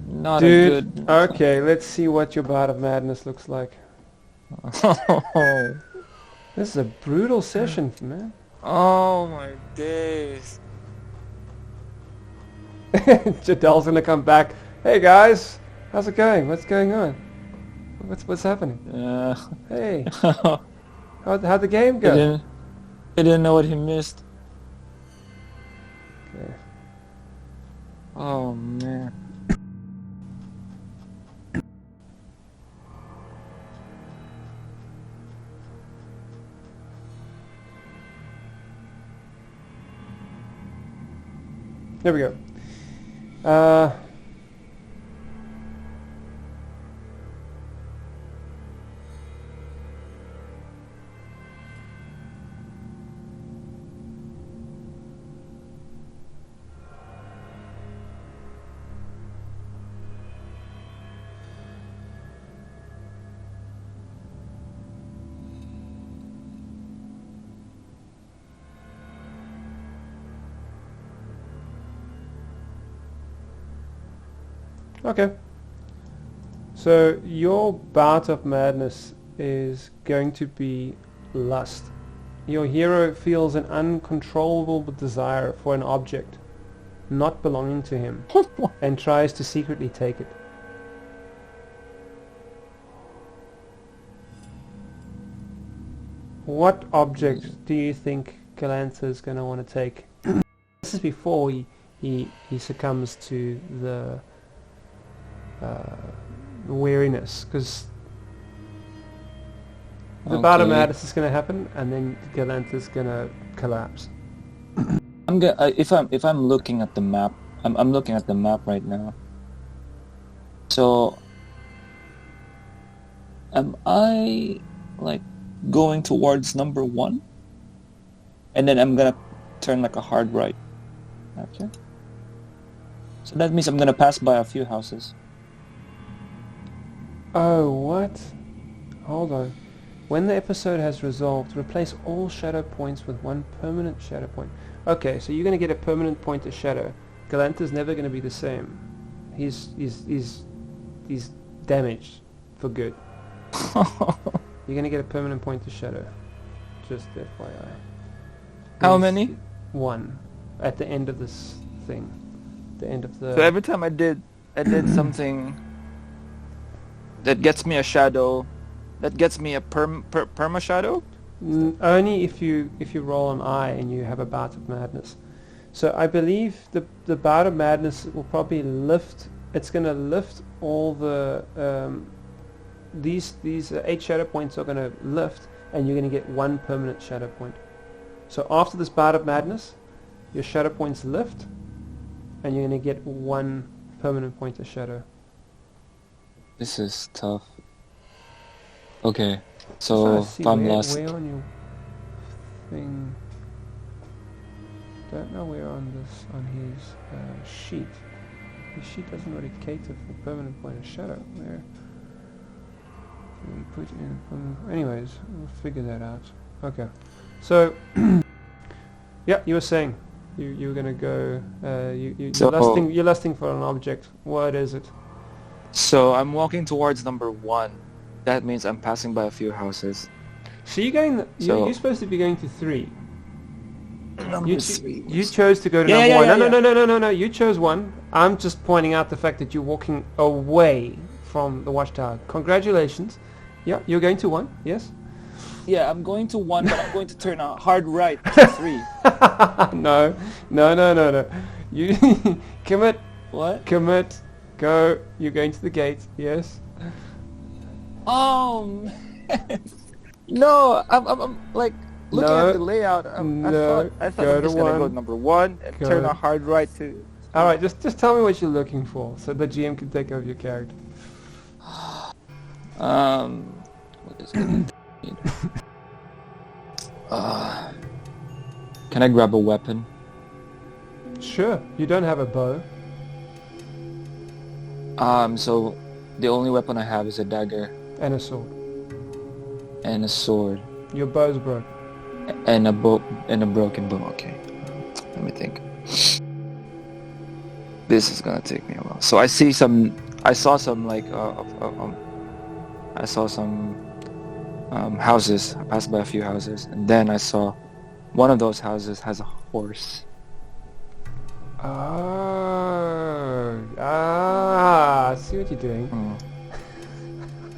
B: Not
A: dude.
B: a good.
A: Okay, let's see what your bout of madness looks like.
B: Oh.
A: This is a brutal session, man.
B: Oh my days.
A: Jadal's gonna come back. Hey guys, how's it going? What's going on? What's happening? Hey, how'd the game go?
B: He didn't know what he missed.
A: Okay.
B: Oh man.
A: There we go. Okay. So your bout of madness is going to be lust. Your hero feels an uncontrollable desire for an object not belonging to him and tries to secretly take it. What object do you think Galantha is going to want to take? This is before he succumbs to the weariness, because the bout of madness is going to happen, and then Galantha's going to collapse.
B: If I'm looking at the map, I'm looking at the map right now. So, am I like going towards number 1, and then I'm gonna turn like a hard right after? So that means I'm gonna pass by a few houses.
A: Oh, what? Hold on. When the episode has resolved, replace all shadow points with one permanent shadow point. Okay, so you're going to get a permanent point of shadow. Galantha's never going to be the same. He's damaged for good. You're going to get a permanent point of shadow. Just FYI.
B: How many?
A: 1. At the end of this thing. The end of the...
B: So every time I did something that gets me a shadow, that gets me a perma shadow?
A: Only if you roll an eye and you have a bout of madness. So I believe the bout of madness will probably lift. It's going to lift all the these 8 shadow points are going to lift, and you're going to get 1 permanent shadow point. So after this bout of madness, your shadow points lift, and you're going to get 1 permanent point of shadow.
B: This is tough. Okay, so if I'm lost...
A: Where on your thing? Don't know where on his sheet. His sheet doesn't really cater for permanent point of shadow. Where we put in permanent... Anyways, we'll figure that out. Okay, so yeah, you were saying you were gonna go. You're lusting for an object. What is it?
B: So I'm walking towards number 1. That means I'm passing by a few houses.
A: So you're going. You're supposed to be going to 3.
B: Number 3.
A: You chose to go to number 1. No. You chose 1. I'm just pointing out the fact that you're walking away from the Watchtower. Congratulations. Yeah, you're going to 1. Yes.
B: Yeah, I'm going to 1, but I'm going to turn a hard right to 3.
A: No. You commit.
B: What?
A: Commit. Go. You're going to the gate. Yes.
B: Um, no, I'm like looking at the layout. I thought
A: go
B: I'm
A: to
B: just gonna go
A: one.
B: number one and turn a hard right to.
A: All right, just tell me what you're looking for, so the GM can take over your character.
B: What is it? Can I grab a weapon?
A: Sure. You don't have a bow.
B: So the only weapon I have is a dagger
A: And a sword.
B: and a sword
A: Your bow's broke.
B: and a broken bow. Okay, let me think. This is gonna take me a while. So I saw some houses. I passed by a few houses, and then I saw one of those houses has a horse.
A: I see what you're doing.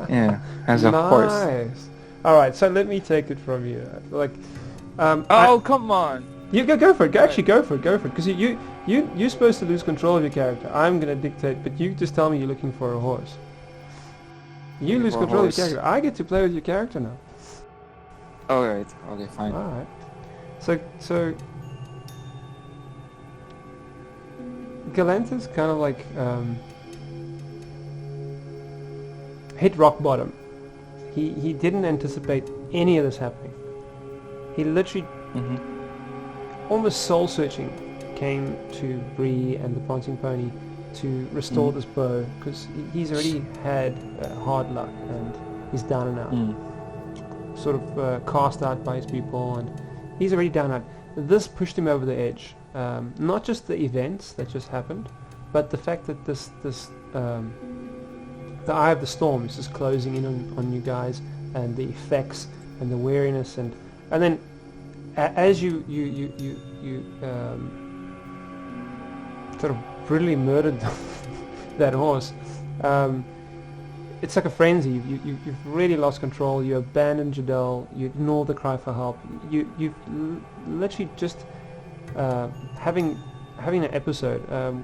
B: Yeah, has a horse.
A: Nice. All right, so let me take it from you. Like,
B: Come on!
A: you go for it. Actually, go for it. Because you're supposed to lose control of your character. I'm gonna dictate, but you just tell me you're looking for a horse. You lose control of your character. I get to play with your character now.
B: Alright, okay, fine.
A: All right. So Galanta's kind of like hit rock bottom. He didn't anticipate any of this happening. He literally almost soul searching came to Bree and the Prancing Pony to restore this bow, because he's already had hard luck and he's down and out. Sort of cast out by his people, and he's already down and out. This pushed him over the edge. Not just the events that just happened, but the fact that the eye of the storm is just closing in on you guys, and the effects and the wariness, and then as you sort of brutally murdered that horse. It's like a frenzy. You've really lost control. You abandon Jadal. You ignore the cry for help. You've literally just having an episode, a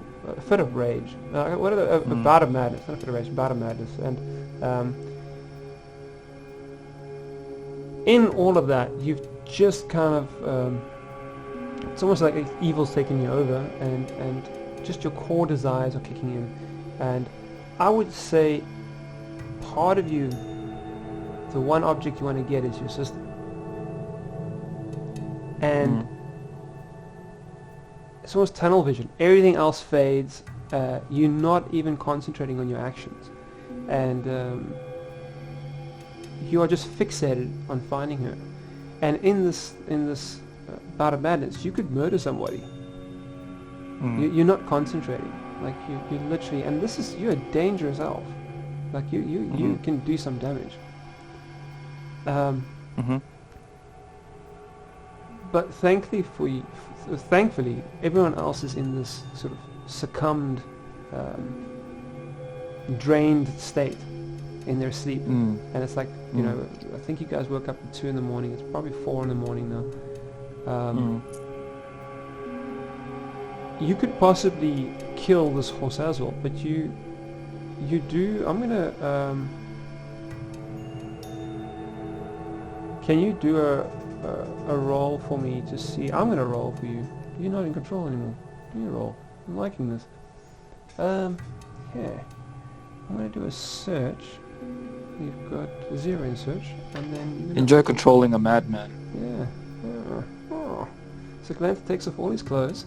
A: fit of rage. A bout of madness. Not a fit of rage, a bout of madness. And in all of that, you've just kind of it's almost like evil's taking you over, and just your core desires are kicking in. And I would say part of you, the one object you want to get is your sister. And it's almost tunnel vision. Everything else fades. You're not even concentrating on your actions. And you are just fixated on finding her. And in this bout of madness, you could murder somebody. You're not concentrating. Like you literally, and you're a dangerous elf. Like you can do some damage. But thankfully, everyone else is in this sort of succumbed, drained state in their sleep. And it's like, you know, I think you guys woke up at 2 in the morning. It's probably 4 in the morning now. You could possibly kill this horse as well, but you do. I'm gonna. Can you do a roll for me to see? I'm gonna roll for you. You're not in control anymore. Do you roll? I'm liking this. Yeah. I'm gonna do a search. You've got 0 in search, and then
B: enjoy controlling a madman.
A: Yeah. Oh. So Glanta takes off all his clothes.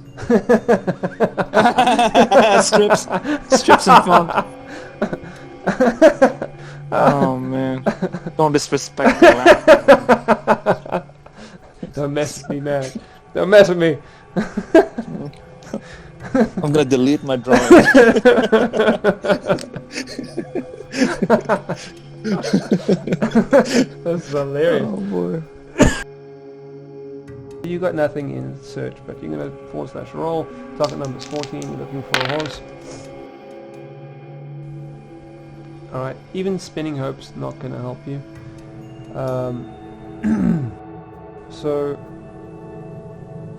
B: strips and fun. Oh man! Don't disrespect the lad.
A: Don't mess with me, man. Don't mess with me.
B: I'm gonna delete my drawing.
A: That's hilarious.
B: Oh boy.
A: You got nothing in search, but you're gonna /roll. Target number's 14. You're looking for a horse. All right. Even spinning hope's not gonna help you. So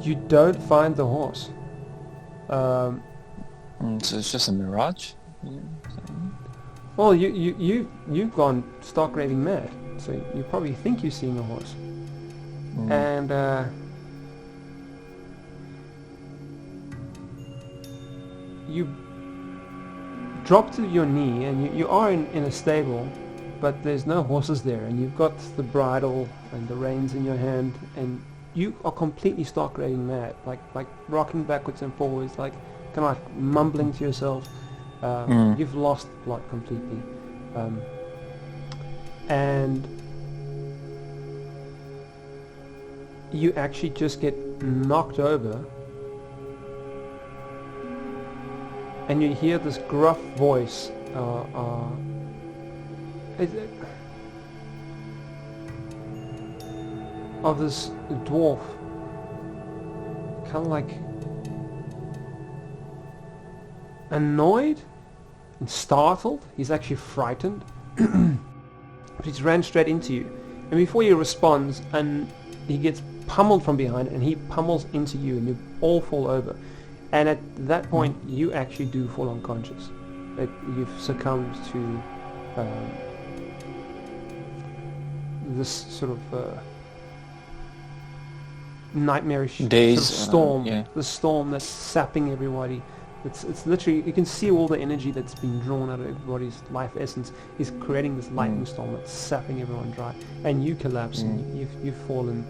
A: you don't find the horse.
B: So it's just a mirage?
A: Well, you've gone stark raving mad, so you probably think you're seeing a horse, and you drop to your knee, and you are in a stable, but there's no horses there, and you've got the bridle and the reins in your hand, and you are completely stark raving mad, like rocking backwards and forwards, like kind of like mumbling to yourself. You've lost the plot completely, and you actually just get knocked over, and you hear this gruff voice. Of this dwarf, kind of like annoyed and startled. He's actually frightened. But he's ran straight into you, and before you respond, and he gets pummeled from behind, and he pummels into you, and you all fall over. And at that point, you actually do fall unconscious. You've succumbed to this sort of nightmarish
B: days,
A: sort of storm.
B: yeah.
A: The storm that's sapping everybody. It's literally, you can see all the energy that's been drawn out of everybody's life essence is creating this lightning storm that's sapping everyone dry. And you collapse, and you've fallen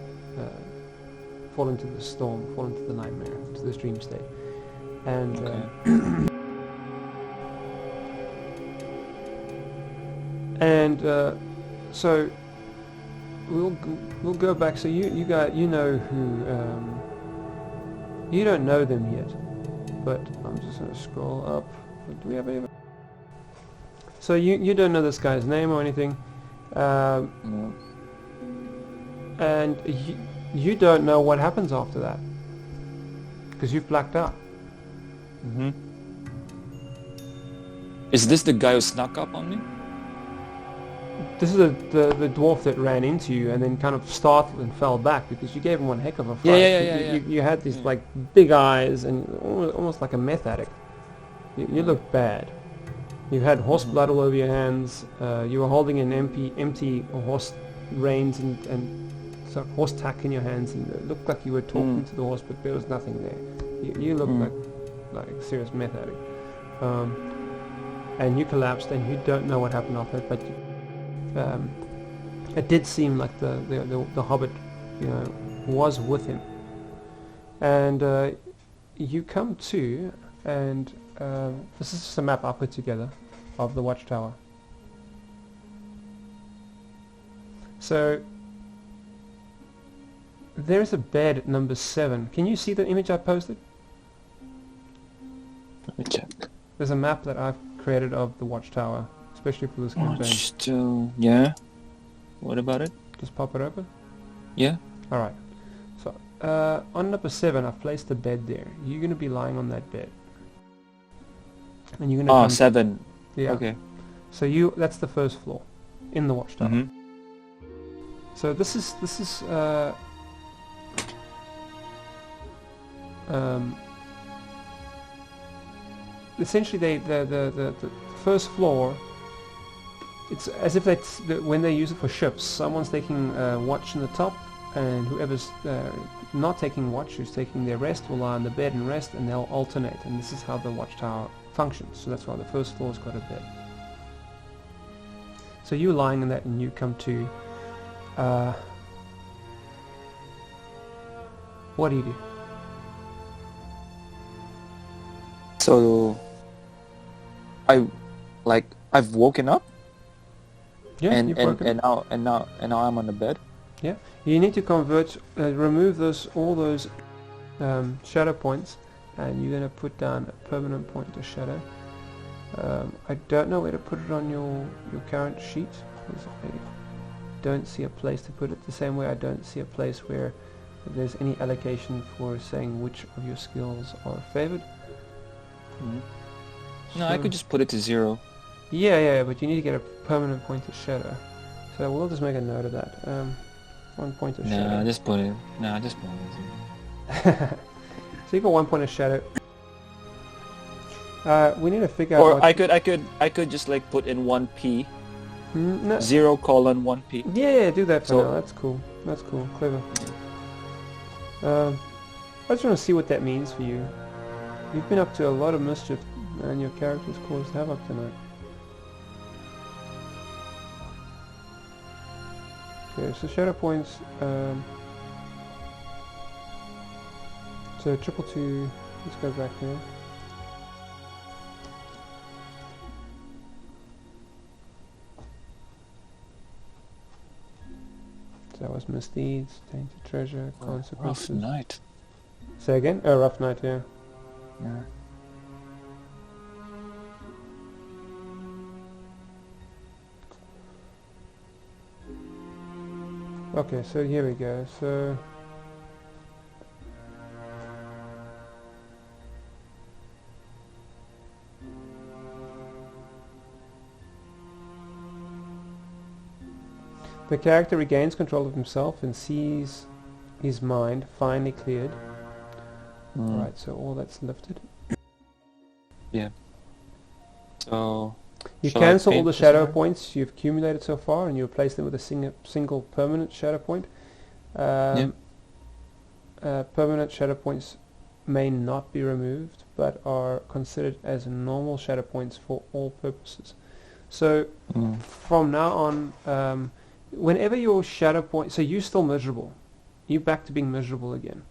A: into the storm, fallen into the nightmare, into this dream state. And so we'll go back. So you know who you don't know them yet, but I'm just gonna scroll up. Do we have any? So you don't know this guy's name or anything,
B: No.
A: and you don't know what happens after that because you've blacked out.
B: Is this the guy who snuck up on me?
A: This is the dwarf that ran into you and then kind of startled and fell back because you gave him one heck of a fright.
B: Yeah.
A: You had these like big eyes and almost like a meth addict. You looked bad. You had horse blood all over your hands. You were holding an empty horse reins and sort of horse tack in your hands, and it looked like you were talking to the horse, but there was nothing there. You looked like a serious meth addict. And you collapsed, and you don't know what happened after that, but it did seem like the hobbit, was with him. And you come to, and this is just a map I put together of the Watchtower. So there's a bed at number 7. Can you see the image I posted?
B: Let me check.
A: There's a map that I've created of the Watchtower, especially for this campaign.
B: Yeah. What about it?
A: Just pop it open.
B: Yeah.
A: Alright. So on number 7 I've placed a bed there. You're going to be lying on that bed. And you're going to
B: 7.
A: Yeah.
B: Okay.
A: So that's the first floor in the Watchtower. So this is essentially the first floor. It's as if when they use it for ships, someone's taking watch in the top, and whoever's not taking watch, who's taking their rest, will lie on the bed and rest, and they'll alternate. And this is how the Watchtower functions. So that's why the first floor's got a bed. So you're lying in that, and you come to. What do you do?
B: So I've woken up.
A: Yeah,
B: and now I'm on the bed.
A: Yeah, you need to remove all those shadow points, and you're going to put down a permanent point of shadow. I don't know where to put it on your current sheet, because I don't see a place to put it, the same way I don't see a place where there's any allocation for saying which of your skills are favored.
B: No, I could just put it to 0.
A: Yeah, but you need to get a permanent point of shadow. So we'll just make a note of that. 1 point of shadow.
B: Just put it. Just put it.
A: So you've got 1 point of shadow. We need to figure out
B: Or
A: what...
B: I could just like put in 1p,
A: No.
B: 0:1p.
A: Yeah, do that for
B: So-
A: now. That's cool. That's cool. Clever. I just want to see what that means for you. You've been up to a lot of mischief, and your character's caused havoc tonight. Okay, so shadow points. So 222. Let's go back here. So that was misdeeds, tainted treasure,
B: Rough
A: consequences.
B: night.
A: Say again? Oh, rough night, yeah.
B: Yeah.
A: Okay, so here we go. So the character regains control of himself and sees his mind finally cleared. Alright, so all that's lifted.
B: Yeah. So
A: You
B: shall I
A: cancel all
B: paint
A: the
B: this
A: shadow
B: area?
A: points you've accumulated so far, and you replace them with a single permanent shadow point. Permanent shadow points may not be removed, but are considered as normal shadow points for all purposes. So from now on, whenever your shadow point, so you're still miserable, you're back to being miserable again.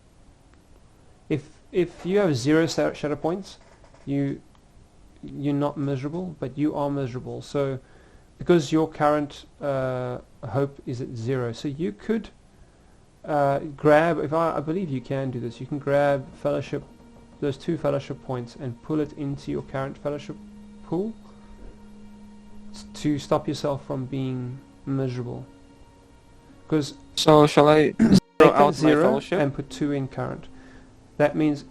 A: If you have 0 shadow points, you're not miserable, but you are miserable. So because your current hope is at 0, so you could grab, I believe you can do this, you can grab fellowship, those 2 fellowship points, and pull it into your current fellowship pool to stop yourself from being miserable. Because
B: So shall I zero
A: make that
B: out my
A: 0
B: fellowship?
A: and put 2 in current. That means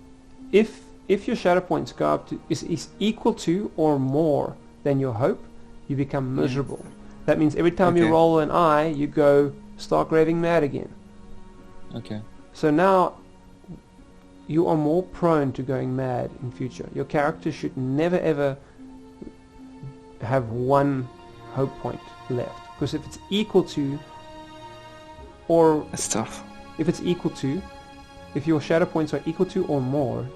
A: if your shadow points go up to is equal to or more than your hope, you become miserable. That means every time you
B: Okay.
A: roll an eye, you go start raving mad again.
B: Okay.
A: So now you are more prone to going mad in future. Your character should never ever have 1 hope point left, because if it's equal to, or
B: That's tough.
A: if it's equal to, if your shadow points are equal to or more,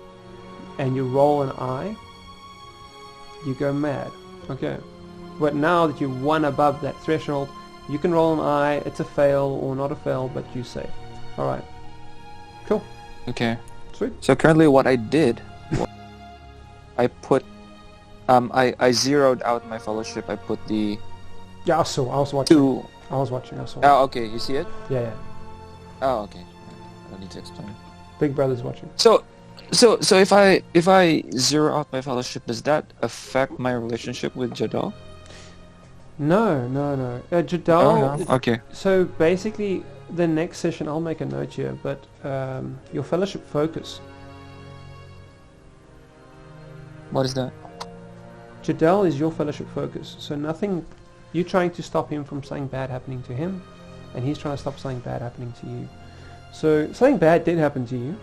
A: and you roll an eye, you go mad. Okay. But now that you're 1 above that threshold, you can roll an eye, it's a fail or not a fail, but you're safe. Alright. Cool.
B: Okay.
A: Sweet.
B: So currently what I did, I put, I zeroed out my fellowship. I put the
A: Yeah, I saw. I was watching.
B: 2.
A: I was watching. I saw.
B: Oh, okay. You see it?
A: Yeah, yeah.
B: Oh, okay. I don't need to explain.
A: Big Brother's watching.
B: So if I zero out my fellowship, does that affect my relationship with Jadal?
A: No. Jadal...
B: Oh, no. Okay.
A: So basically, the next session, I'll make a note here, but your fellowship focus.
B: What is that?
A: Jadal is your fellowship focus. So nothing... You're trying to stop him from something bad happening to him, and he's trying to stop something bad happening to you. So something bad did happen to you,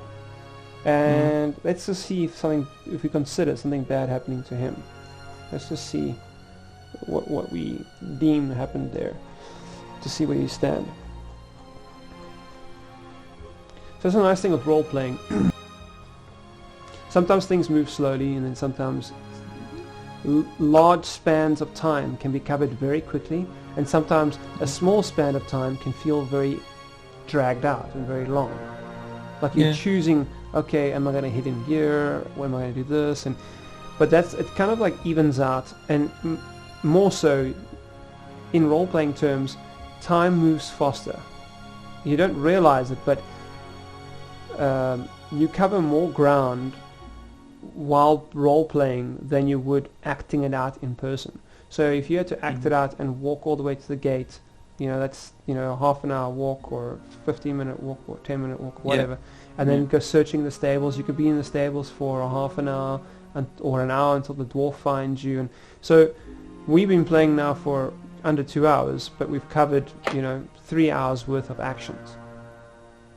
A: and let's just see if we consider something bad happening to him. Let's just see what we deem happened there, to see where you stand. So that's a nice thing with role playing. Sometimes things move slowly, and then sometimes large spans of time can be covered very quickly, and sometimes a small span of time can feel very dragged out and very long. Like you're choosing, okay, am I going to hit him here, or am I going to do this? But it kind of like evens out, and more so in role-playing terms, time moves faster. You don't realize it, but you cover more ground while role-playing than you would acting it out in person. So if you had to act it out and walk all the way to the gate, that's a half an hour walk or 15-minute walk or 10-minute walk or whatever, and then go searching the stables. You could be in the stables for a half an hour or an hour until the dwarf finds you. And so we've been playing now for under 2 hours, but we've covered 3 hours worth of actions.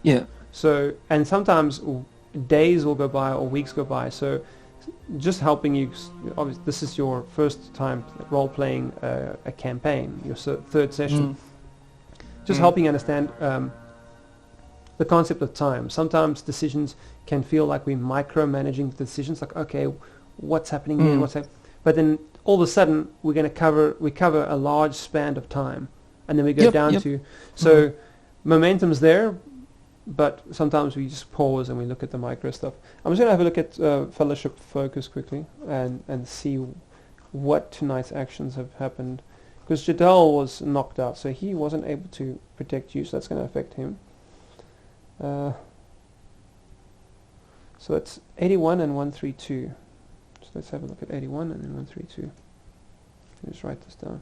B: Yeah.
A: So, and sometimes days will go by or weeks go by. So just helping you. Obviously, this is your first time role-playing a campaign, your third session. Just helping you understand the concept of time. Sometimes decisions can feel like we're micromanaging the decisions, like, okay, what's happening here, what's happening, but then all of a sudden we cover a large span of time, and then we go down to, so momentum's there, but sometimes we just pause and we look at the micro stuff. I'm just going to have a look at Fellowship Focus quickly and see what tonight's actions have happened, because Jadal was knocked out, so he wasn't able to protect you, so that's going to affect him. So it's 81 and 132. So let's have a look at 81 and then 132. Just write this down.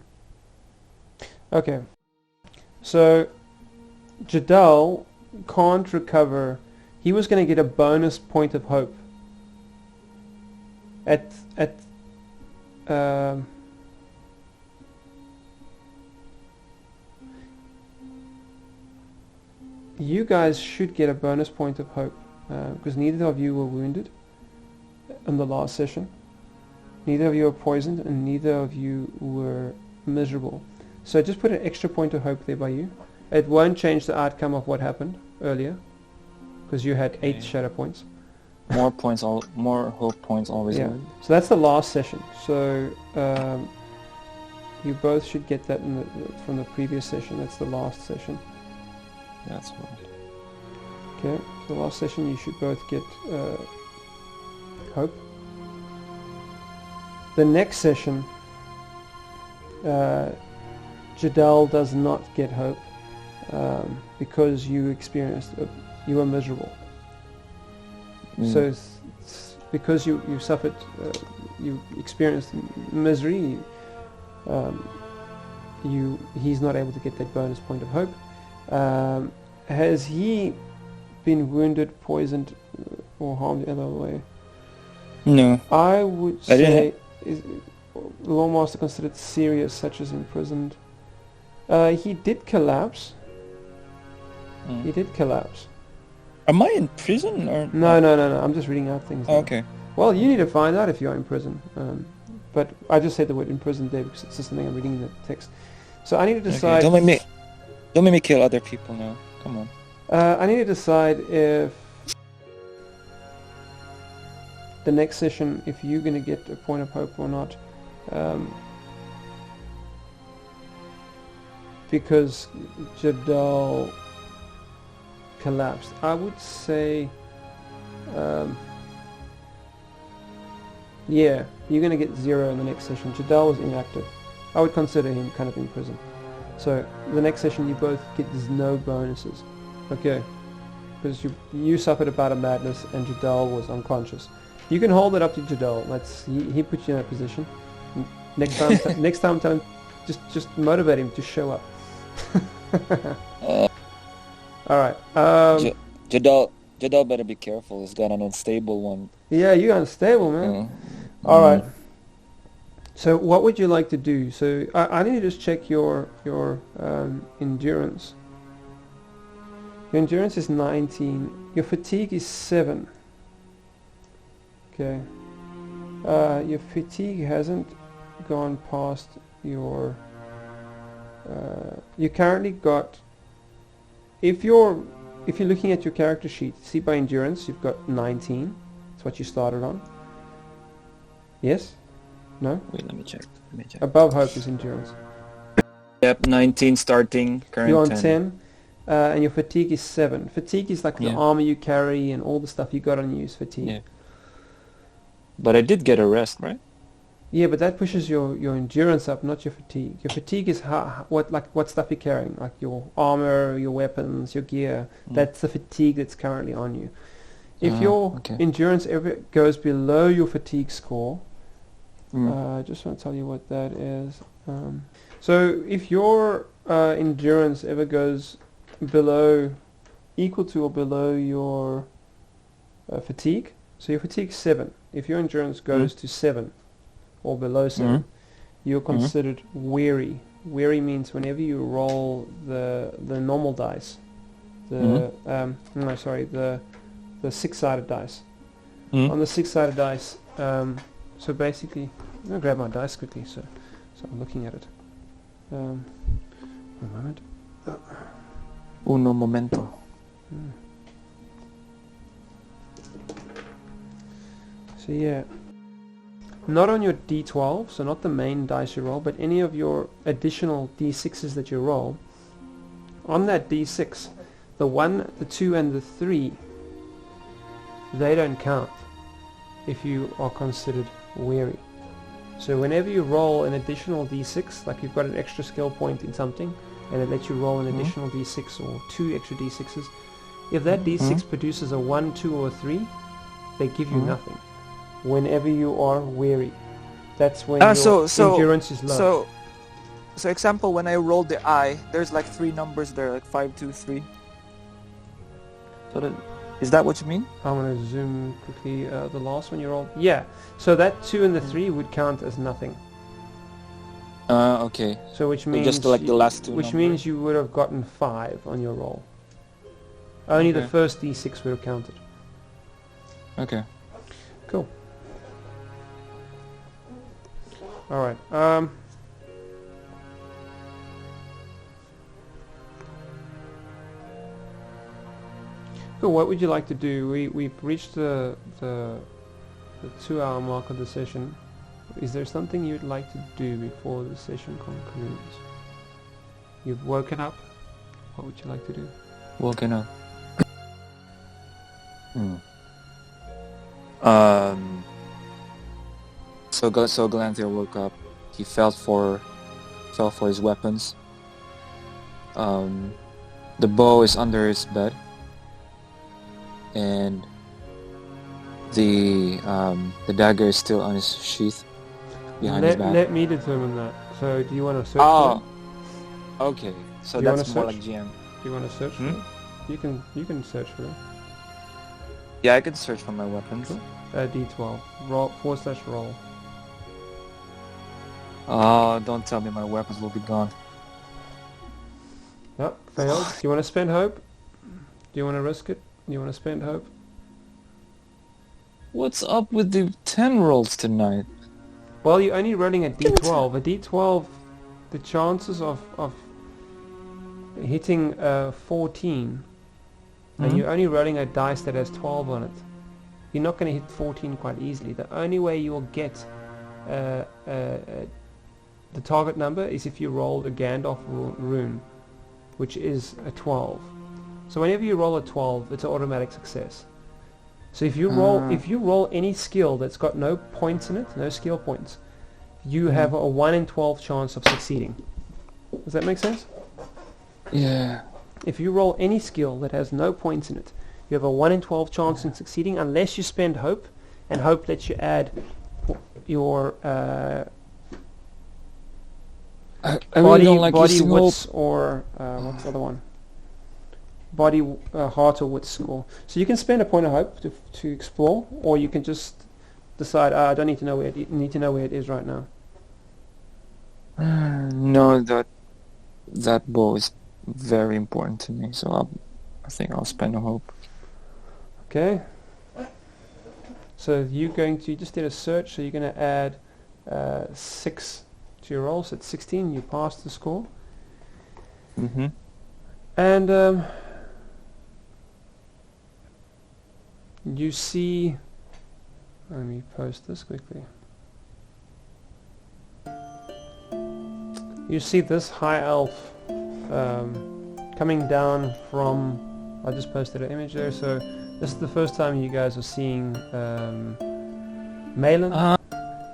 A: Okay. So Jadal can't recover. He was going to get a bonus point of hope at you guys should get a bonus point of hope because neither of you were wounded in the last session. Neither of you were poisoned and neither of you were miserable. So just put an extra point of hope there by you. It won't change the outcome of what happened earlier because you had 8 shadow points.
B: More hope points always.
A: Yeah. So that's the last session. So you both should get that from the previous session. That's the last session.
B: That's right.
A: Okay, so the last session you should both get hope. The next session, Jadal does not get hope because you experienced, you were miserable. So it's because you suffered, you experienced misery, he's not able to get that bonus point of hope. Has he been wounded, poisoned, or harmed in other way?
B: No.
A: I would say is Lawmaster considered serious, such as imprisoned. He did collapse. He did collapse.
B: Am I in prison or?
A: No. I'm just reading out things.
B: Oh, okay.
A: Well, you need to find out if you're in prison. But I just said the word imprisoned there because it's just something I'm reading in the text. So I need to decide.
B: Okay. Don't make me kill other people now. Come on.
A: I need to decide if the next session, if you're going to get a point of hope or not. Because Jadal collapsed. I would say, yeah, you're going to get 0 in the next session. Jadal was inactive. I would consider him kind of in prison. So the next session you both get no bonuses. Okay. Because you suffered a bout of madness and Jadal was unconscious. You can hold it up to Jadal. He put you in that position. Next time tell him, just motivate him to show up. Alright.
B: Jadal better be careful. He's got an unstable one.
A: Yeah, you're unstable, man. Alright. So what would you like to do? So I need to just check your endurance. Your endurance is 19. Your fatigue is 7. Okay. Your fatigue hasn't gone past your... you currently got... If you're looking at your character sheet, see by endurance, you've got 19. That's what you started on. Yes? No?
B: Wait, let me check.
A: Above hope is endurance.
B: Yep, 19 starting, current
A: You're on 10. And your fatigue is 7. Fatigue is like the armor you carry and all the stuff you got on you is fatigue.
B: Yeah. But I did get a rest, right?
A: Yeah, but that pushes your endurance up, not your fatigue. Your fatigue is what stuff you're carrying, like your armor, your weapons, your gear. That's the fatigue that's currently on you. If your endurance ever goes below your fatigue score, I just want to tell you what that is. So if your endurance ever goes equal to or below your fatigue, so your fatigue is 7. If your endurance goes to 7 or below 7, you're considered weary. Weary means whenever you roll the normal dice, the 6-sided dice. On the 6-sided dice, So basically, I'm gonna grab my dice quickly, so I'm looking at it. One moment.
B: Uno momento.
A: So yeah, not on your d12, so not the main dice you roll, but any of your additional d6s that you roll. On that d6, the 1, the 2 and the 3, they don't count if you are considered weary. So whenever you roll an additional d6, like you've got an extra skill point in something, and it lets you roll an additional d6 or 2 extra d6s, if that d6 produces a 1, 2 or 3, they give you nothing. Whenever you are weary, that's when your endurance is low.
B: So example, when I rolled the eye, there's like 3 numbers there, like 5, 2, 3. So is that what you mean?
A: I'm going to zoom quickly. The last one you rolled. Yeah. So that 2 and the 3 would count as nothing.
B: Okay.
A: So which means
B: just like the last 2
A: which
B: numbers.
A: means you would have gotten 5 on your roll. Only the first d6 would have counted.
B: Okay.
A: Cool. All right. Cool. What would you like to do? We've reached the 2-hour mark of the session. Is there something you'd like to do before the session concludes? You've woken up. What would you like to do?
B: Woken up. So Galanthir woke up. He fell for his weapons. The bow is under his bed, and the dagger is still on his sheath behind his back.
A: Let me determine that. So do you want to search for it?
B: Okay. So that's more like GM.
A: Do you want to search for it? You can search for it.
B: Yeah, I can search for my weapons.
A: Cool. D12. Roll /roll.
B: Oh, don't tell me my weapons will be gone.
A: Yep, failed. Do you want to spend hope? Do you want to risk it? Do you want to spend hope?
B: What's up with the 10 rolls tonight?
A: Well, you're only rolling a d12. A d12, the chances of hitting 14, and you're only rolling a dice that has 12 on it. You're not going to hit 14 quite easily. The only way you'll get the target number is if you roll a Gandalf rune, which is a 12. So whenever you roll a 12, it's an automatic success. So if you roll any skill that's got no points in it, no skill points, you have a 1 in 12 chance of succeeding. Does that make sense?
B: Yeah.
A: If you roll any skill that has no points in it, you have a 1 in 12 chance in succeeding, unless you spend hope, and hope lets you add your body wits, or what's the other one? Body, heart, or wits score. So you can spend a point of hope to explore, or you can just decide, I don't need to know where it is right now.
B: No, that bow is very important to me, so I think I'll spend a hope.
A: Okay. So you just did a search, so you're going to add 6 to your roll, so it's 16, you passed the score. And you see, let me post this quickly. You see this high elf coming down from, I just posted an image there, so this is the first time you guys are seeing Malin.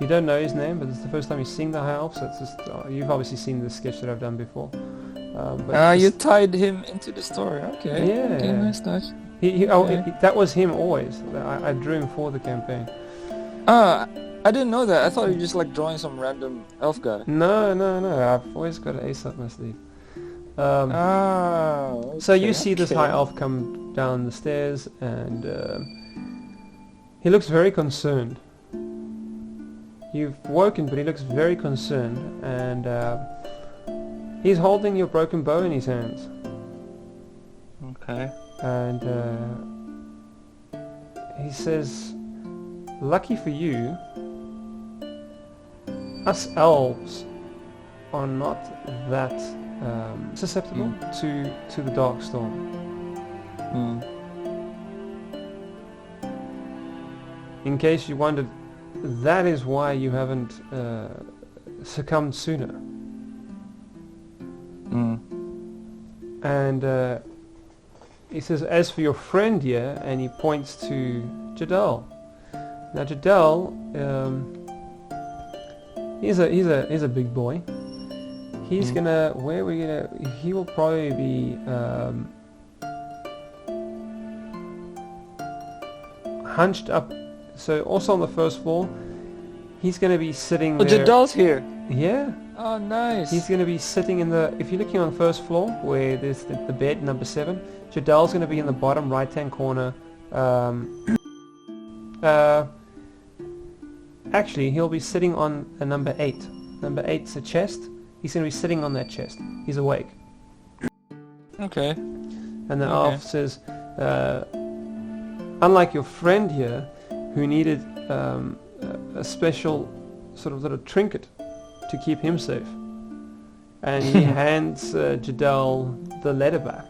A: You don't know his name, but it's the first time you're seeing the high elf, so it's just, you've obviously seen the sketch that I've done before.
B: You tied him into the story, okay.
A: Yeah.
B: Okay, nice.
A: That was him always. I drew him for the campaign.
B: I didn't know that. I thought you were just like drawing some random elf guy.
A: No. I've always got an ace up my sleeve.
B: Okay,
A: so you see this high elf come down the stairs, and he looks very concerned. You've woken, but he looks very concerned, and he's holding your broken bow in his hands.
B: Okay.
A: And he says, lucky for you, us elves are not that susceptible to the dark storm. In case you wondered, that is why you haven't succumbed sooner. And he says, as for your friend here, and he points to Jadal. Now Jadal, he's a big boy. He's he will probably be hunched up. So also on the first floor, he's gonna be sitting there.
B: Jadal's here.
A: Yeah.
B: Oh, nice.
A: He's going to be sitting in the... If you're looking on the first floor, where there's the bed, number 7, Jadal's going to be in the bottom right-hand corner. Actually, he'll be sitting on a number 8. Number 8's a chest. He's going to be sitting on that chest. He's awake.
B: Okay.
A: And the elf says, unlike your friend here, who needed a special sort of little trinket to keep him safe, and he hands Jadal the letter back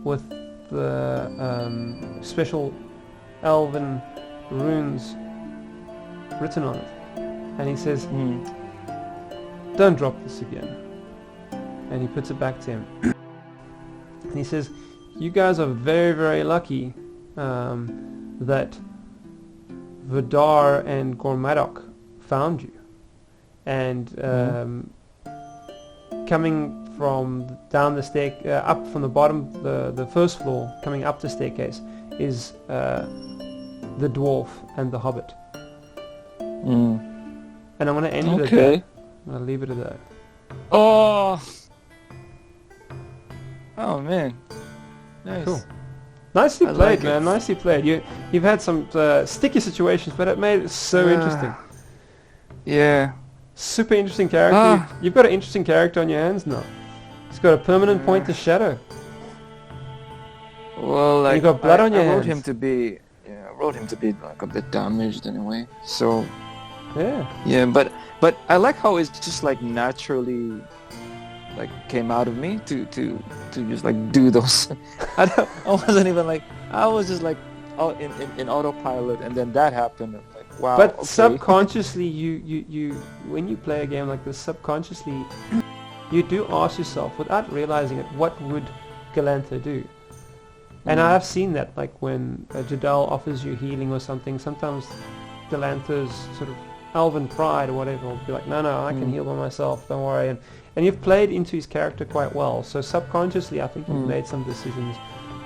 A: with the special elven runes written on it, and he says, don't drop this again, and he puts it back to him. And he says, you guys are very, very lucky that Vidar and Gormadok found you. And coming from down the stair, up from the bottom, the first floor, coming up the staircase, is the dwarf and the hobbit. And I'm going to end it at that. I'm going to leave it at that.
B: Oh man, nice.
A: Cool. Nicely played,
B: like
A: man. Nicely played. You've had some sticky situations, but it made it so interesting.
B: Yeah.
A: Super interesting character. You've got an interesting character on your hands now. He's got a permanent point to shadow.
B: Well, like,
A: you got blood on your hands.
B: I wrote him to be like a bit damaged anyway. So yeah, but I like how it's just like naturally like came out of me to just like do those. I wasn't even like, I was just like in autopilot, and then that happened. And like, wow.
A: But
B: okay.
A: subconsciously, you when you play a game like this, subconsciously you do ask yourself, without realizing it, what would Galantha do? And I have seen that, like when Jadal offers you healing or something, sometimes Galantha's sort of elven pride or whatever will be like, no, I can heal by myself, don't worry. And you've played into his character quite well, so subconsciously I think you've made some decisions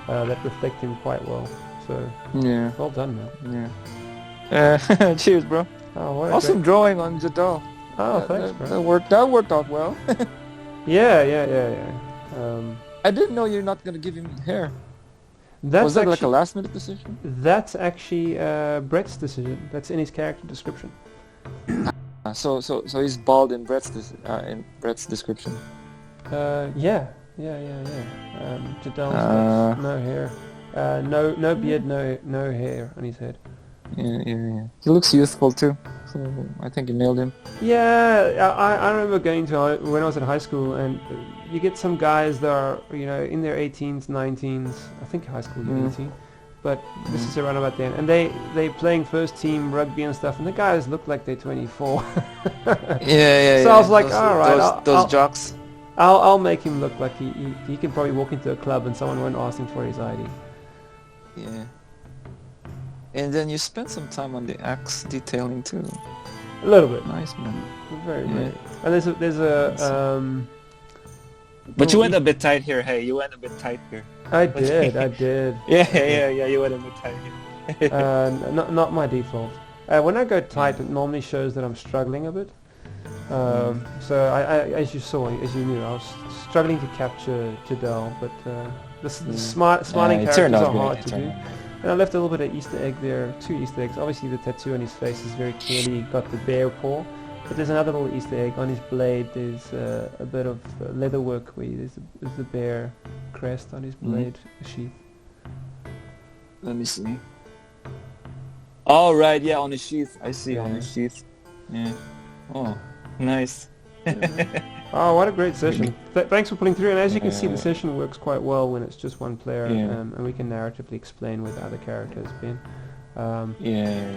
A: that reflect him quite well. So
B: yeah,
A: well done, man.
B: Yeah. Cheers, bro.
A: Oh,
B: awesome drawing on Jadal.
A: Oh, thanks, bro.
B: That worked out well.
A: Yeah.
B: I didn't know you're not gonna give him hair.
A: Was that
B: like a last-minute decision?
A: That's actually Brett's decision. That's in his character description.
B: So he's bald in Brett's description.
A: Yeah. Jadal's got no hair, no beard, no hair on his head.
B: Yeah. He looks youthful too. So I think you nailed him.
A: Yeah, I remember going to when I was in high school, and you get some guys that are in their 18s, 19s. I think high school you're 18, but this is around about then, and they playing first team rugby and stuff, and the guys look like they're 24.
B: Yeah.
A: So I was like, all right,
B: those jocks.
A: I'll make him look like he can probably walk into a club and someone won't ask him for his ID.
B: Yeah. And then you spent some time on the axe detailing too.
A: A little bit.
B: Nice, man.
A: Very. And there's a
B: But you went a bit tight here. Hey, you went a bit tight here.
A: I did.
B: Yeah. You went a bit tight here.
A: Not my default. When I go tight, it normally shows that I'm struggling a bit. So I as you knew, I was struggling to capture Jadal, but the smiling characters are hard to do. And I left a little bit of Easter egg there, 2 Easter eggs. Obviously the tattoo on his face is very clearly got the bear paw, but there's another little Easter egg on his blade. There's a bit of leather work where there's the bear crest on his blade sheath.
B: Let me see. Oh, right, yeah, on the sheath. I see, on
A: Yeah.
B: the sheath. Yeah. Oh, nice.
A: Oh, what a great session. Thanks for pulling through, and as you can see, the
B: Uh,
A: session works quite well when it's just one player,
B: yeah,
A: and we can narratively explain where the other character has been. Um,
B: yeah.